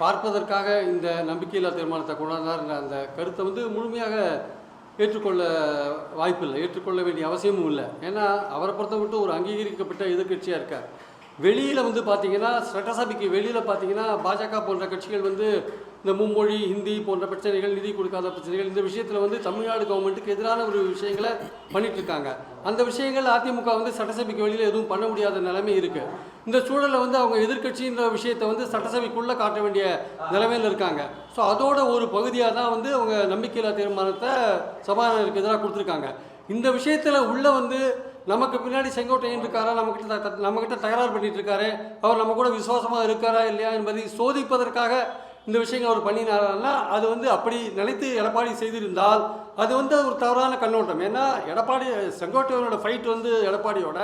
Speaker 8: பார்ப்பதற்காக இந்த நம்பிக்கையில்லா தீர்மானத்தை கொண்டாந்தார். அந்த கருத்தை முழுமையாக ஏற்றுக்கொள்ள வாய்ப்பில்லை, ஏற்றுக்கொள்ள வேண்டிய அவசியமும் இல்லை. ஏன்னா அவரை பொறுத்த மட்டும் ஒரு அங்கீகரிக்கப்பட்ட எதிர்கட்சியாக இருக்கார். வெளியில் பார்த்தீங்கன்னா சட்டசபைக்கு வெளியில் பார்த்தீங்கன்னா பாஜக போன்ற கட்சிகள் இந்த மும்மொழி ஹிந்தி போன்ற பிரச்சனைகள், நிதி கொடுக்காத பிரச்சனைகள், இந்த விஷயத்தில் வந்து தமிழ்நாடு கவர்மெண்ட்டுக்கு எதிரான ஒரு விஷயங்களை பண்ணிட்டு இருக்காங்க. அந்த விஷயங்கள் அதிமுக வந்து சட்டசபைக்கு வெளியில் எதுவும் பண்ண முடியாத நிலைமை இருக்குது. இந்த சூழலில் வந்து அவங்க எதிர்க்கட்சின்ற விஷயத்தை வந்து சட்டசபைக்குள்ளே காட்ட வேண்டிய நிலைமையில் இருக்காங்க. ஸோ அதோட ஒரு பகுதியாக தான் வந்து அவங்க நம்பிக்கையில்லா தீர்மானத்தை சபாநாயகருக்கு எதிராக கொடுத்துருக்காங்க. இந்த விஷயத்தில் உள்ள வந்து நமக்கு பின்னாடி செங்கோட்டையன் இருக்காரா, நம்மக்கிட்ட தகராறு பண்ணிட்டு இருக்காரு, அவர் நம்ம கூட விசுவாசமாக இருக்காரா இல்லையா என்பதை சோதிப்பதற்காக இந்த விஷயங்கள் அவர் பண்ணினார்னா அது வந்து அப்படி நினைத்து எடப்பாடி செய்திருந்தால் அது வந்து ஒரு தவறான கண்ணோட்டம். ஏன்னா எடப்பாடி செங்கோட்டையனோட ஃபைட் வந்து எடப்பாடியோட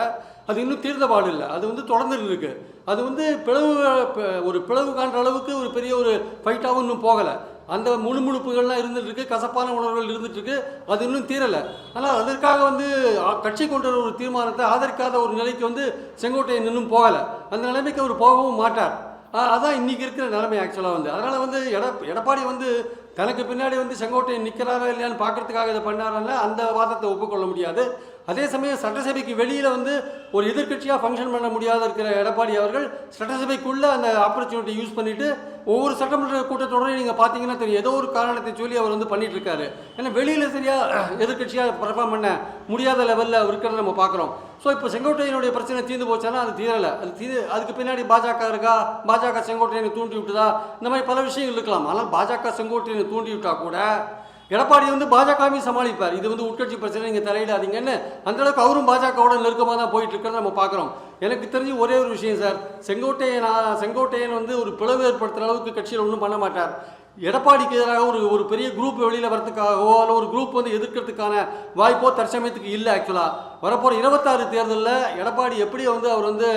Speaker 8: அது இன்னும் தீர்ந்த பாடு இல்லை, அது வந்து தொடர்ந்துட்டு இருக்கு. அது வந்து பிளவு காண்ற அளவுக்கு ஒரு பெரிய ஒரு ஃபைட்டாகவும் இன்னும் போகலை. அந்த முணுமுணுப்புகள்லாம் இருந்துட்டு இருக்கு, கசப்பான உணர்வுகள் இருந்துட்டு இருக்கு, அது இன்னும் தீரலை. ஆனால் அதற்காக வந்து கட்சி கொண்ட ஒரு தீர்மானத்தை ஆதரிக்காத ஒரு நிலைக்கு வந்து செங்கோட்டையன் இன்னும் போகலை. அந்த நிலைமைக்கு அவர் போகவும் மாட்டார். அதான் இன்றைக்கி இருக்கிற நிலைமை ஆக்சுவலாக வந்து. அதனால் வந்து எடப்பாடி வந்து தனக்கு பின்னாடி வந்து செங்கோட்டையன் நிற்கிறாரா இல்லையான்னு பார்க்கறதுக்காக இதை பண்ணாரன்னா அந்த வாதத்தை ஒப்புக்கொள்ள முடியாது. அதே சமயம் சட்டசபைக்கு வெளியில் வந்து ஒரு எதிர்கட்சியாக ஃபங்க்ஷன் பண்ண முடியாத இருக்கிற எடப்பாடி அவர்கள் சட்டசபைக்குள்ளே அந்த ஆப்பர்ச்சுனிட்டி யூஸ் பண்ணிவிட்டு ஒவ்வொரு சட்டமன்ற கூட்டத்தொடரையும் நீங்கள் பார்த்தீங்கன்னா தெரியும், ஏதோ ஒரு காரணத்தை சொல்லி அவர் வந்து பண்ணிட்டு இருக்காரு. ஏன்னா வெளியில் சரியாக எதிர்கட்சியாக பர்ஃபார்ம் பண்ண முடியாத லெவலில் இருக்கிறத நம்ம பார்க்குறோம். ஸோ இப்போ செங்கோட்டையனுடைய பிரச்சனை தீர்ந்து போச்சானா அது தீரலை. அதுக்கு பின்னாடி பாஜக இருக்கா, பாஜக செங்கோட்டையனை தூண்டி விட்டுதா, இந்த மாதிரி பல விஷயங்கள் இருக்கலாம். ஆனால் பாஜக செங்கோட்டையனை தூண்டி விட்டா கூட எடப்பாடி வந்து பாஜகவையும் சமாளிப்பார். இது வந்து உட்கட்சி பிரச்சனை, நீங்கள் தலையிடாதீங்கன்னு அந்தளவுக்கு அவரும் பாஜகவோட நெருக்கமாக தான் போயிட்டு இருக்கிறத நம்ம பார்க்குறோம். எனக்கு தெரிஞ்சு ஒரே ஒரு விஷயம் சார், செங்கோட்டையன் வந்து ஒரு பிளவு ஏற்படுத்துகிற அளவுக்கு கட்சியில் ஒன்றும் பண்ண மாட்டார். எடப்பாடிக்கு எதிராக ஒரு பெரிய குரூப் வெளியில் வரதுக்காகவோ இல்லை ஒரு குரூப் வந்து எதிர்க்கிறதுக்கான வாய்ப்போ தற்சமயத்துக்கு இல்லை. ஆக்சுவலாக வரப்போகிற 26 தேர்தலில் எடப்பாடி எப்படி வந்து அவர் வந்து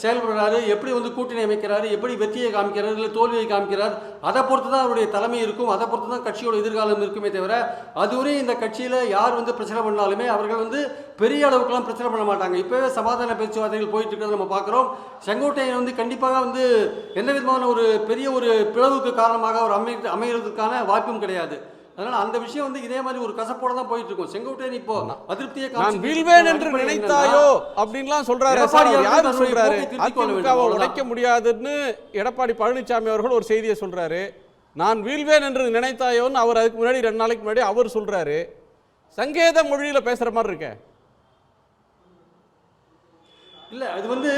Speaker 8: செயல்படுறாரு, எப்படி வந்து கூட்டணி அமைக்கிறாரு, எப்படி வெற்றியை காமிக்கிறாரு இல்லை தோல்வியை காமிக்கிறார், அதை பொறுத்து தான் அவருடைய தலைமை இருக்கும், அதை பொறுத்து தான் கட்சியோட எதிர்காலம் இருக்குமே தவிர அதுவரை இந்த கட்சியில் யார் வந்து பிரச்சனை பண்ணாலுமே அவர்கள் வந்து பெரிய அளவுக்குலாம் பிரச்சனை பண்ண மாட்டாங்க. இப்போவே சமாதான பேச்சுவார்த்தைகள் போயிட்டு இருக்கிறத நம்ம பார்க்குறோம். செங்கோட்டையன் வந்து கண்டிப்பாக வந்து எந்த விதமான ஒரு பெரிய ஒரு பிளவுக்கு காரணமாக அவர் அமைகிறதுக்கான வாய்ப்பும் கிடையாது. அதனால அந்த விஷயம் வந்து இதே மாதிரி ஒரு கசப்போட தான் போயிட்டு இருக்கும். செங்கோட்டையன் இப்போ அதிருப்தியை
Speaker 3: நான் வீழ்வேன் என்று நினைத்தாயோ அப்படின்லாம் சொல்றாரு. யாரு சொல்றாரு? அதிமுகவை உடைக்க முடியாதுன்னு எடப்பாடி பழனிசாமி அவர்கள் ஒரு செய்தியை சொல்றாரு. நான் வீழ்வேன் என்று நினைத்தாயோன்னு அவர் அதுக்கு முன்னாடி 2 நாளைக்கு முன்னாடி அவர் சொல்றாரு. சங்கேத மொழியில பேசுற மாதிரி இருக்க.
Speaker 8: இல்லை, அது வந்து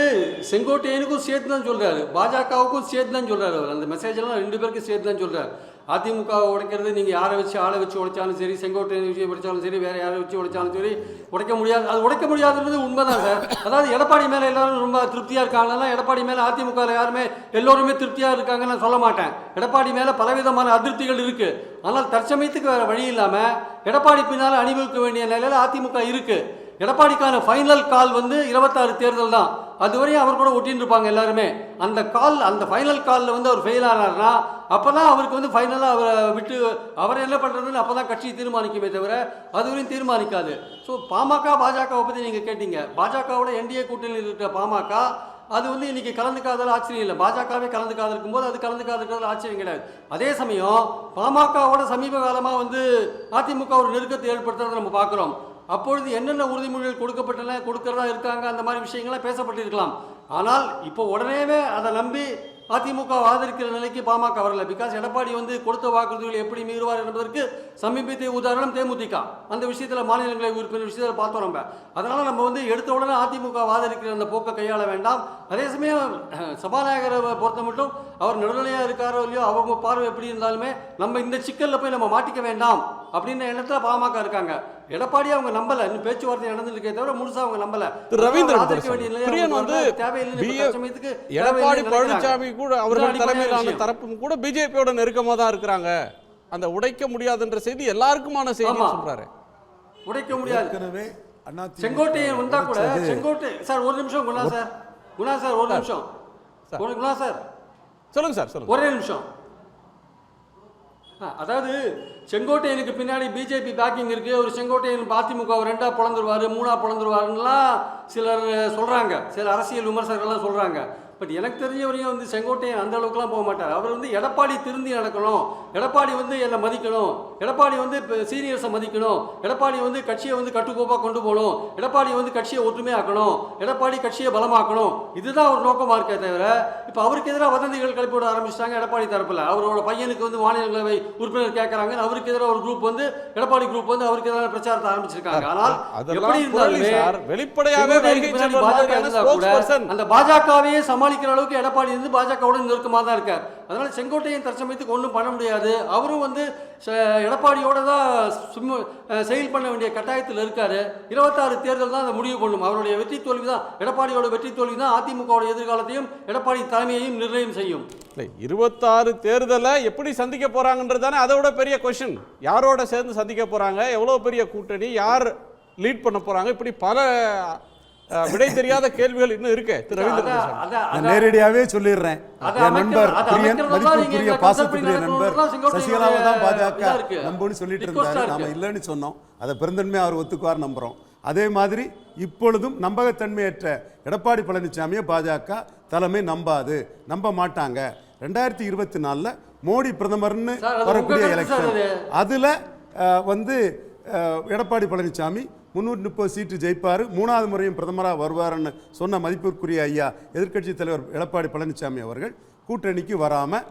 Speaker 8: செங்கோட்டையனுக்கும் சேர்த்து தான் சொல்கிறாரு, பாஜகவுக்கும் சேர்த்து தான் சொல்கிறாரு. அவர் அந்த மெசேஜெல்லாம் 2 பேருக்கும் சேர்த்து தான் சொல்கிறார். அதிமுகவை உடைக்கிறது நீங்கள் யாரை வச்சு ஆளை வச்சு உடைச்சாலும் சரி, செங்கோட்டையன் விஷயம் உடைச்சாலும் சரி, வேறு யாரை வச்சு உடைச்சாலும் சரி உடைக்க முடியாது. அது உடைக்க முடியாதுன்றது உண்மை தான் சார். அதாவது எடப்பாடி மேலே எல்லாரும் ரொம்ப திருப்தியாக இருக்காங்கன்னா எடப்பாடி மேலே அதிமுக யாருமே எல்லோருமே திருப்தியாக இருக்காங்கன்னு நான் சொல்ல மாட்டேன். எடப்பாடி மேலே பலவிதமான அதிருப்திகள் இருக்குது. ஆனால் தற்சமயத்துக்கு வேறு வழி இல்லாமல் எடப்பாடி பின்னால் அணிவகுக்க வேண்டிய நிலையில் அதிமுக இருக்குது. எடப்பாடிக்கான ஃபைனல் கால் வந்து 26 தேர்தல் தான். அதுவரையும் அவர் கூட ஒட்டின்னு இருப்பாங்க எல்லாருமே. அந்த ஃபைனல் காலில் வந்து அவர் ஃபெயில் ஆனார்னா அப்போ தான் அவருக்கு வந்து ஃபைனலாக அவரை விட்டு அவரை என்ன பண்ணுறதுன்னு அப்போ தான் கட்சி தீர்மானிக்குமே தவிர அதுவரையும் தீர்மானிக்காது. ஸோ பாமக பாஜகவை பற்றி நீங்கள் கேட்டீங்க. பாஜகவோட என்டிஏ கூட்டணியில் இருக்கிற பாமக அது வந்து இன்னைக்கு கலந்துக்காதல ஆச்சரியம் இல்லை. பாஜகவே கலந்துக்காத இருக்கும்போது அது கலந்துக்காதுக்கிறதுல ஆச்சரியம் கிடையாது. அதே சமயம் பாமகவோட சமீப காலமாக வந்து அதிமுக ஒரு நெருக்கத்தை ஏற்படுத்துறதை நம்ம பார்க்குறோம். அப்பொழுது என்னென்ன உறுதிமொழிகள் கொடுக்கறதா இருக்காங்க, அந்த மாதிரி விஷயங்கள்லாம் பேசப்பட்டிருக்கலாம். ஆனால் இப்போ உடனேவே அதை நம்பி அதிமுக ஆதரிக்கிற நிலைக்கு பாமக வரல. பிகாஸ் எடப்பாடி வந்து கொடுத்த வாக்குறுதிகளை எப்படி மீறுவார் என்பதற்கு சமீபத்திய உதாரணம் தேமுதிக. அந்த விஷயத்தில் மாநிலங்களை உறுப்பினர் விஷயத்தில் பார்த்தோம் நம்ம. அதனால் நம்ம வந்து எடுத்த உடனே அதிமுக ஆதரிக்கிற அந்த போக்கை கையாள வேண்டாம். அதே சமயம் சபாநாயகரை பொறுத்த மட்டும் அவர் நடுநிலையாக இருக்காரோ இல்லையோ அவங்க பார்வை எப்படி இருந்தாலுமே நம்ம இந்த சிக்கலில் போய் நம்ம மாட்டிக்க வேண்டாம் அப்படின்ற எண்ணத்தில் பாமக இருக்காங்க. எடப்பாடி அவங்க நம்பல, இன்னும் பேச்சுவார்த்தை நடந்துருக்கே தவிர முழுசா அவங்க நம்பல.
Speaker 3: எடப்பாடி பழனிசாமி கூட அவர்கள் தலைமையிலான தரப்பும் கூட பிஜேபியோட நெருக்கமா தான் இருக்கிறாங்க. அந்த உடைக்க முடியாதுன்ற செய்தி எல்லாருக்குமான செய்தி சொல்றாரு.
Speaker 8: உடைக்க முடியாது. செங்கோட்டையன் வந்தா கூட செங்கோட்டை சார் ஒரு நிமிஷம் குணா சார் ஒரு நிமிஷம் குணா சார்
Speaker 3: சொல்லுங்க சார் சொல்லுங்க
Speaker 8: ஒரே நிமிஷம். அதாவது செங்கோட்டையனுக்கு பின்னாடி பிஜேபி பேக்கிங் இருக்குது. ஒரு செங்கோட்டையன் அதிமுக 2ஆ பிளந்துருவார் 3ஆ பிளந்துருவாருலாம் சிலர் சொல்கிறாங்க, சில அரசியல் விமர்சகர்கள்லாம் சொல்கிறாங்க. பட் எனக்கு தெரிஞ்ச வரையும் வந்து செங்கோட்டையன் அந்த அளவுக்குலாம் போக மாட்டார். அவர் வந்து எடப்பாடி திருந்தி நடக்கணும், எடப்பாடி வந்து என்னை மதிக்கணும், எடப்பாடி வந்து இப்போ சீனியர்ஸை மதிக்கணும், எடப்பாடி வந்து கட்சியை வந்து கட்டுக்கோப்பாக கொண்டு போகணும், எடப்பாடி வந்து கட்சியை ஒற்றுமையாக்கணும், எடப்பாடி கட்சியை பலமாக்கணும், இதுதான் ஒரு நோக்கமாக இருக்கே தவிர இப்போ அவருக்கு எதிராக வதந்திகள் கிளப்பி விட ஆரம்பிச்சிட்டாங்க எடப்பாடி தரப்பில். அவரோட பையனுக்கு வந்து மாநிலங்களவை உறுப்பினர் கேட்குறாங்க, அவருக்கு எதிராக ஒரு குரூப் வந்து எடப்பாடி குரூப் வந்து அவருக்கு எதிரான பிரச்சாரத்தை ஆரம்பிச்சிருக்காங்க. ஆனால் எப்படி இருந்தாலுமே அந்த பாஜகவையே சமாளிக்கிற அளவுக்கு எடப்பாடி வந்து பாஜகவுடன் நெருக்கமாக தான் இருக்கார். அதனால செங்கோட்டையன் தற்சமயத்துக்கு ஒன்றும் பண்ண முடியாது. அவரும் வந்து எடப்பாடியோட தான் செயல் பண்ண வேண்டிய கட்டாயத்தில் இருக்காரு. 26 தேர்தல் தான் அதை முடிவு பண்ணும். அவருடைய வெற்றி தோல்வி தான், எடப்பாடியோட வெற்றி தோல்வி தான் அதிமுகவோட எதிர்காலத்தையும் எடப்பாடி தலைமையையும் நிர்ணயம் செய்யும்.
Speaker 3: 26 தேர்தலை எப்படி சந்திக்க போறாங்கன்றதானே அதை விட பெரிய கொஸ்டின். யாரோட சேர்ந்து சந்திக்க போறாங்க, எவ்வளவு பெரிய கூட்டணி, யார் லீட் பண்ண போறாங்க, இப்படி பல விடை தெரியாத கேள்விகள் இன்னும் இருக்கு. திரு ரவீந்திரன்
Speaker 4: நேரடியாவே சொல்லிடுறேன், என் நண்பர் மதிப்புக்குரிய பாசத்துக்குரிய நண்பர் சசிகலாவை தான் பாஜக நம்புன்னு சொல்லிட்டு இருந்தாரு. நாம இல்லைன்னு சொன்னோம், அதை பெருந்தன்மையை அவர் ஒத்துக்குவார் நம்புறோம். அதே மாதிரி இப்பொழுதும் நம்பகத்தன்மையற்ற எடப்பாடி பழனிசாமியை பாஜக தலைமை நம்ப மாட்டாங்க. 2024 மோடி பிரதமர்னு வரக்கூடிய எலெக்ஷன், அதுல வந்து எடப்பாடி பழனிசாமி 330 சீட்டு ஜெயிப்பார், 3வது முறையும் பிரதமராக வருவார்னு சொன்ன மதிப்பிற்குரிய ஐயா எதிர்க்கட்சி தலைவர் எடப்பாடி பழனிசாமி அவர்கள் கூட்டணிக்கு வராமல்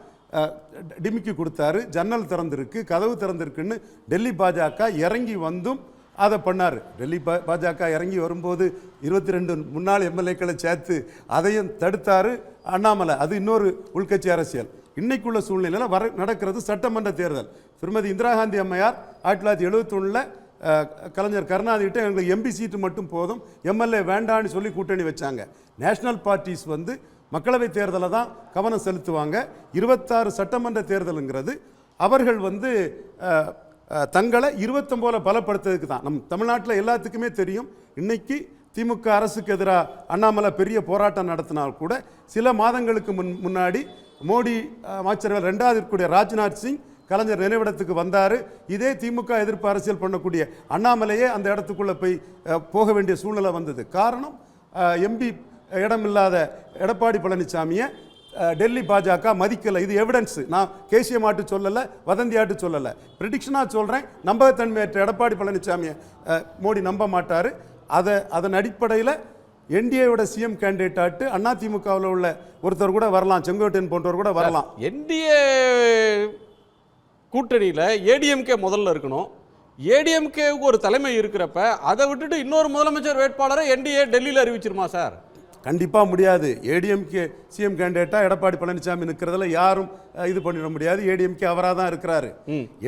Speaker 4: டிமிக்கி கொடுத்தாரு. ஜன்னல் திறந்திருக்கு, கதவு திறந்திருக்குன்னு டெல்லி பாஜக இறங்கி வந்தும் அதை பண்ணார். டெல்லி பாஜக இறங்கி வரும்போது 22 முன்னாள் எம்எல்ஏக்களை சேர்த்து அதையும் தடுத்தார் அண்ணாமலை. அது இன்னொரு உள்கட்சி அரசியல். இன்னைக்குள்ள சூழ்நிலையில் நடக்கிறது சட்டமன்ற தேர்தல். திருமதி இந்திரா காந்தி அம்மையார் 1971 கலைஞர் கருணாநிதிட்ட எங்களுக்கு எம்பி சீட்டு மட்டும் போதும், எம்எல்ஏ வேண்டான்னு சொல்லி கூட்டணி வச்சாங்க. நேஷனல் பார்ட்டிஸ் வந்து மக்களவை தேர்தலை தான் கவனம் செலுத்துவாங்க. 26 சட்டமன்ற தேர்தலுங்கிறது அவர்கள் வந்து தங்களை 29 பலப்படுத்துறதுக்கு தான். நம் தமிழ்நாட்டில் எல்லாத்துக்குமே தெரியும், இன்னைக்கு திமுக அரசுக்கு எதிராக அண்ணாமலை பெரிய போராட்டம் நடத்தினால் கூட சில மாதங்களுக்கு முன்னாடி மோடி அமைச்சர்கள் 2வது இருக்கக்கூடிய ராஜ்நாத் சிங் கலைஞர் நினைவிடத்துக்கு வந்தார். இதே திமுக எதிர்ப்பு அரசியல் பண்ணக்கூடிய அண்ணாமலையே அந்த இடத்துக்குள்ளே போக வேண்டிய சூழ்நிலை வந்தது. காரணம், எம்பி இடமில்லாத எடப்பாடி பழனிசாமியை டெல்லி பாஜக மதிக்கலை. இது எவிடன்ஸ். நான் கேசியமாட்டு சொல்லலை, வதந்தியாட்டு சொல்லலை, ப்ரிடிக்ஷனாக சொல்கிறேன். நம்பகத்தன்மையற்ற எடப்பாடி பழனிசாமியை மோடி நம்ப மாட்டார். அதன் அடிப்படையில் என்டிஏவோட சிஎம் கேண்டிடேட் ஆட்டு அதிமுகவில் உள்ள ஒருத்தர் கூட வரலாம், செங்கோட்டையன் போன்றவர் கூட வரலாம்.
Speaker 3: என்டிஏ கூட்டணியில் ஏடிஎம்கே முதல்ல இருக்கணும். ஏடிஎம்கேவுக்கு ஒரு தலைமை இருக்கிறப்ப அதை விட்டுட்டு இன்னொரு முதலமைச்சர் வேட்பாளரை என்டிஏ டெல்லியில் அறிவிச்சிருமா சார்?
Speaker 4: கண்டிப்பாக முடியாது. ஏடிஎம்கே சிஎம் கேண்டிடேட்டாக எடப்பாடி பழனிசாமி நிற்கிறதுல யாரும் இது பண்ணிட முடியாது. ஏடிஎம்கே அவராக தான் இருக்கிறாரு.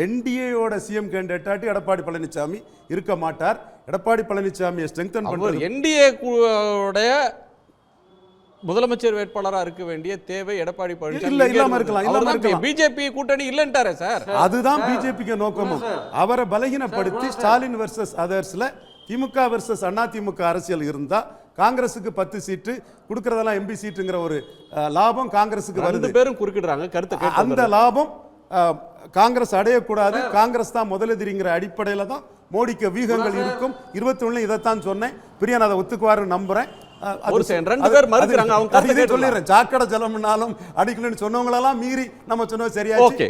Speaker 4: என்டிஏயோட சிஎம் கேண்டிடேட்டாட்டு எடப்பாடி பழனிசாமி இருக்க மாட்டார். எடப்பாடி பழனிசாமியை ஸ்ட்ரெங்தன் பண்ணுறது
Speaker 3: என்டிஏ முதலமைச்சர் வேட்பாளராக இருக்க வேண்டிய தேவை எடப்பாடி பழனிசாமி
Speaker 4: இல்லாம இருக்கலாம்.
Speaker 3: பிஜேபி கூட்டணி இல்லன்றாரே சார்.
Speaker 4: அதுதான் பிஜேபிக்கு நோக்கமும். அவரை பலகீனப்படுத்தி ஸ்டாலின் வெர்சஸ் அதர்ஸ்ல திமுக வெர்சஸ் அதிமுக அரசியல் இருந்தா காங்கிரஸுக்கு 10 சீட்டு கொடுக்கறதெல்லாம் எம்பி சீட்டுங்கிற ஒரு லாபம் காங்கிரஸுக்கு வருது.
Speaker 3: பேரும் குறுக்கிடுறாங்க கருத்து.
Speaker 4: அந்த லாபம் காங்கிரஸ் அடையக்கூடாது. காங்கிரஸ் தான் முதலெதிரிங்கிற அடிப்படையில தான் மோடிக்கு வியூகங்கள் இருக்கும். 21 இதைத்தான் சொன்னேன். பிரியன் அதை ஒத்துக்குவாருன்னு நம்புறேன். சாக்கடை ஜலம்னாலும் அடிக்கலன்னு சொன்னவங்களெல்லாம் மீறி நம்ம சொன்னது சரியாச்சு.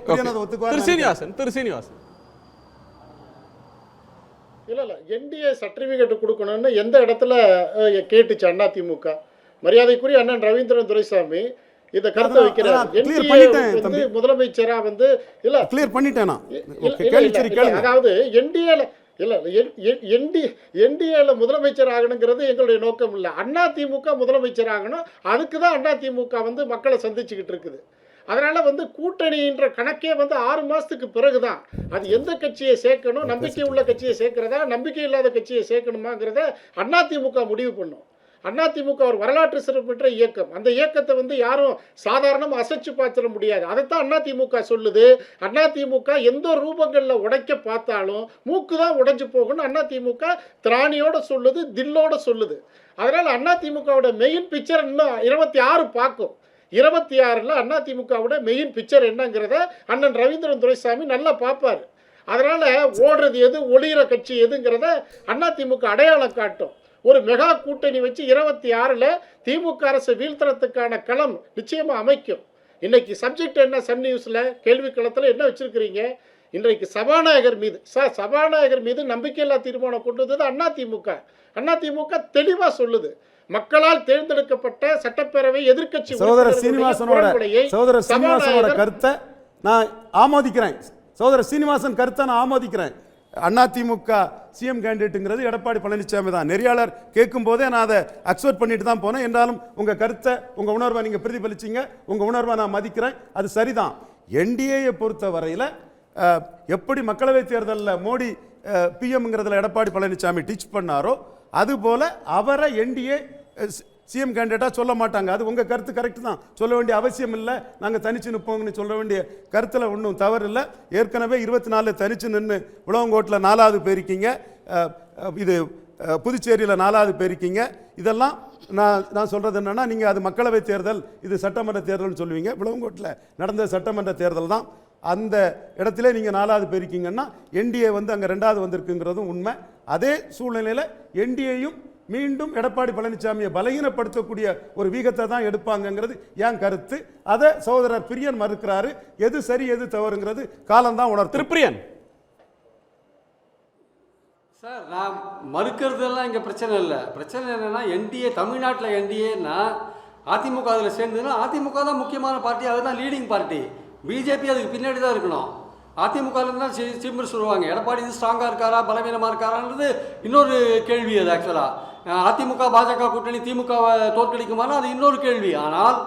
Speaker 6: இல்லை என்டிஏ சர்டிஃபிகேட் கொடுக்கணும்னு எந்த இடத்துல கேட்டுச்சு அதிமுக? மரியாதைக்குரிய அண்ணன் ரவீந்திரன் துரைசாமி இந்த கருத்தை வைக்கிறார். என்டிஏ முதலமைச்சரா வந்து இல்ல கிளியர் பண்ணிட்டேனா? அதாவது என்டிஏல இல்லை என்டிஏல முதலமைச்சர் ஆகணுங்கிறது எங்களுடைய நோக்கம் இல்லை. அதிமுக முதலமைச்சர் ஆகணும். அதுக்கு தான் அதிமுக வந்து மக்களை சந்திச்சுக்கிட்டு இருக்குது. அதனால் வந்து கூட்டணின்ற கணக்கே வந்து 6 மாதத்துக்கு பிறகு தான் அது எந்த கட்சியை சேர்க்கணும், நம்பிக்கை உள்ள கட்சியை சேர்க்கிறதா, நம்பிக்கை இல்லாத கட்சியை சேர்க்கணுமாங்கிறத அதிமுக முடிவு பண்ணும். அதிமுக ஒரு வரலாற்று சிறப்புற்ற இயக்கம். அந்த இயக்கத்தை வந்து யாரும் சாதாரணமாக அசைச்சு பார்த்துட முடியாது. அதைத்தான் அதிமுக சொல்லுது. அதிமுக எந்த ரூபங்களில் உடைக்க பார்த்தாலும் மூக்கு தான் உடைஞ்சு போகணும் அதிமுக திராணியோட சொல்லுது, தில்லோட சொல்லுது. அதனால் அதிமுகவோட மெயின் பிக்சர் இன்னும் 26 பார்க்கும். 26ல் அதிமுகவோட மெயின் பிக்சர் என்னங்கிறத அண்ணன் ரவீந்திரன் துரைசாமி நல்லா பார்ப்பார். அதனால் ஓடுறது எது, ஒளிகிற கட்சி எதுங்கிறத அதிமுக அடையாளம் காட்டும். ஒரு மெகா கூட்டணி வச்சு 26ல் திமுக அரசு வீழ்த்துறதுக்கான களம் நிச்சயமாக அமைக்கும். இன்னைக்கு சப்ஜெக்ட் என்ன? சன் நியூஸில் கேள்வி களத்தில் என்ன வச்சுருக்கிறீங்க? இன்றைக்கு சபாநாயகர் மீது நம்பிக்கையில்லா தீர்மானம் கொண்டு வந்தது அதிமுக தெளிவாக சொல்லுது, மக்களால் தேர்ந்தெடுக்கப்பட்ட சட்டப்பேரவை எதிர்க்கட்சி
Speaker 4: சகோதரர் சீனிவாசனோட கருத்தை நான் ஆமோதிக்கிறேன். சகோதரர் சீனிவாசன் கருத்தை நான் ஆமோதிக்கிறேன். அதிமுக சிஎம் கேண்டிடேட்டுங்கிறது எடப்பாடி பழனிசாமி தான். நெறியாளர் கேட்கும் போதே நான் அதை அக்செப்ட் பண்ணிட்டு தான் போனேன். என்றாலும் உங்கள் கருத்தை, உங்கள் உணர்வை நீங்கள் பிரதிபலிச்சிங்க. உங்கள் உணர்வை நான் மதிக்கிறேன், அது சரிதான். என்டிஏயை பொறுத்த வரையில் எப்படி மக்களவைத் தேர்தலில் மோடி பிஎம்ங்கிறதுல எடப்பாடி பழனிசாமி டீச் பண்ணாரோ அதுபோல் அவரை என்டிஏ சிஎம் கேண்டிடேட்டாக சொல்ல மாட்டாங்க. அது உங்கள் கருத்து கரெக்டு தான், சொல்ல வேண்டிய அவசியம் இல்லை. நாங்கள் தனிச்சு நிற்போங்கன்னு சொல்ல வேண்டிய கருத்தில் ஒன்றும் தவறு இல்லை. ஏற்கனவே 24 தனிச்சு நின்று உழவங்கோட்டில் 4வது போயிருக்கீங்க, இது புதுச்சேரியில் 4வது போயிருக்கீங்க. இதெல்லாம் நான் சொல்கிறது என்னென்னா, நீங்கள் அது மக்களவை தேர்தல், இது சட்டமன்ற தேர்தல்னு சொல்லுவீங்க. உழவங்கோட்டில் நடந்த சட்டமன்ற தேர்தல் தான். அந்த இடத்துல நீங்கள் 4வது போயிருக்கீங்கன்னா என்டிஏ வந்து அங்கே 2வது வந்திருக்குங்கிறதும் உண்மை. அதே சூழ்நிலையில் என்டிஏயும் மீண்டும் எடப்பாடி பழனிசாமியை பலகீனப்படுத்தக்கூடிய ஒரு வீகத்தை தான் எடுப்பாங்கங்கிறது என் கருத்து. அதை சகோதரர் பிரியன் மறுக்கிறாரு. எது சரி எது தவறுங்கிறது காலம்தான் உணர்த்து.
Speaker 3: திருப்பிரியன்
Speaker 8: சார், நான் மறுக்கிறதுலாம் இங்கே பிரச்சனை இல்லை. பிரச்சனை என்னென்னா, என்டிஏ தமிழ்நாட்டில் என்டிஏன்னா அதிமுக அதில் சேர்ந்ததுன்னா அதிமுக தான் முக்கியமான பார்ட்டி, அதுதான் லீடிங் பார்ட்டி. பிஜேபி அதுக்கு பின்னாடி தான் இருக்கணும். அதிமுகலேருந்து தான் சீஃப் மினிஸ்டர் சொல்லுவாங்க. எடப்பாடி இது ஸ்ட்ராங்காக இருக்காரா பலவீனமாக இருக்காரான்றது இன்னொரு கேள்வி. அது ஆக்சுவலாக அதிமுக பாஜக கூட்டணி திமுகவை தோற்கடிக்குமானா அது இன்னொரு கேள்வி. ஆனால்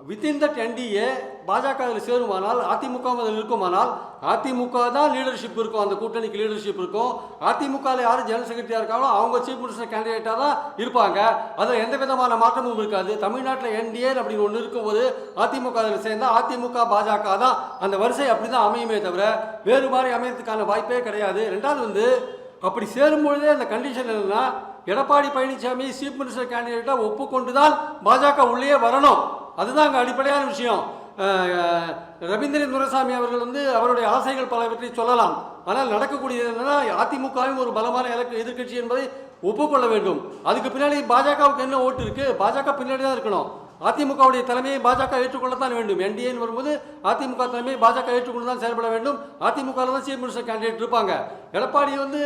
Speaker 8: வித்தின் தட் என்டிஏ பாஜக அதில் சேருமானால் அதிமுக அதில் இருக்குமானால் அதிமுக தான் லீடர்ஷிப் இருக்கும், அந்த கூட்டணிக்கு லீடர்ஷிப் இருக்கும். அதிமுகவில் யார் ஜெனரல் செக்ரட்டரியாக இருக்காங்களோ அவங்க சீஃப் மினிஸ்டர் கேண்டிடேட்டாக தான் இருப்பாங்க. அதில் எந்த விதமான மாற்றமும் இருக்காது. தமிழ்நாட்டில் என்டிஏ அப்படின்னு ஒன்று இருக்கும்போது அதிமுக அதில் சேர்ந்தால் அதிமுக பாஜக தான் அந்த வரிசை அப்படி தான் அமையுமே தவிர வேறு மாதிரி அமையறதுக்கான வாய்ப்பே கிடையாது. ரெண்டாவது வந்து அப்படி சேரும்பொழுதே அந்த கண்டிஷன் என்னன்னா, எடப்பாடி பழனிசாமி சீஃப் மினிஸ்டர் கேண்டிடேட்டாக ஒப்புக்கொண்டு தான் பாஜக உள்ளே வரணும். அதுதான் அங்கே அடிப்படையான விஷயம். ரவீந்திரன் துரைசாமி அவர்கள் வந்து அவருடைய ஆசைகள் பலவற்றை சொல்லலாம். ஆனால் நடக்கக்கூடியது என்னன்னா, அதிமுகவும் ஒரு பலமான எதிர்க்கட்சி என்பதை ஒப்புக்கொள்ள வேண்டும். அதுக்கு பின்னாடி பாஜகவுக்கு என்ன ஓட்டு இருக்கு? பாஜக பின்னாடி தான் இருக்கணும். அதிமுகவுடைய தலைமையை பாஜக ஏற்றுக்கொள்ளத்தான் வேண்டும். என்டிஏன்னு வரும்போது அதிமுக தலைமையை பாஜக ஏற்றுக்கொண்டு தான் செயல்பட வேண்டும். அதிமுகவில் தான் சீஃப் மினிஸ்டர் கேண்டிடேட் இருப்பாங்க. எடப்பாடி வந்து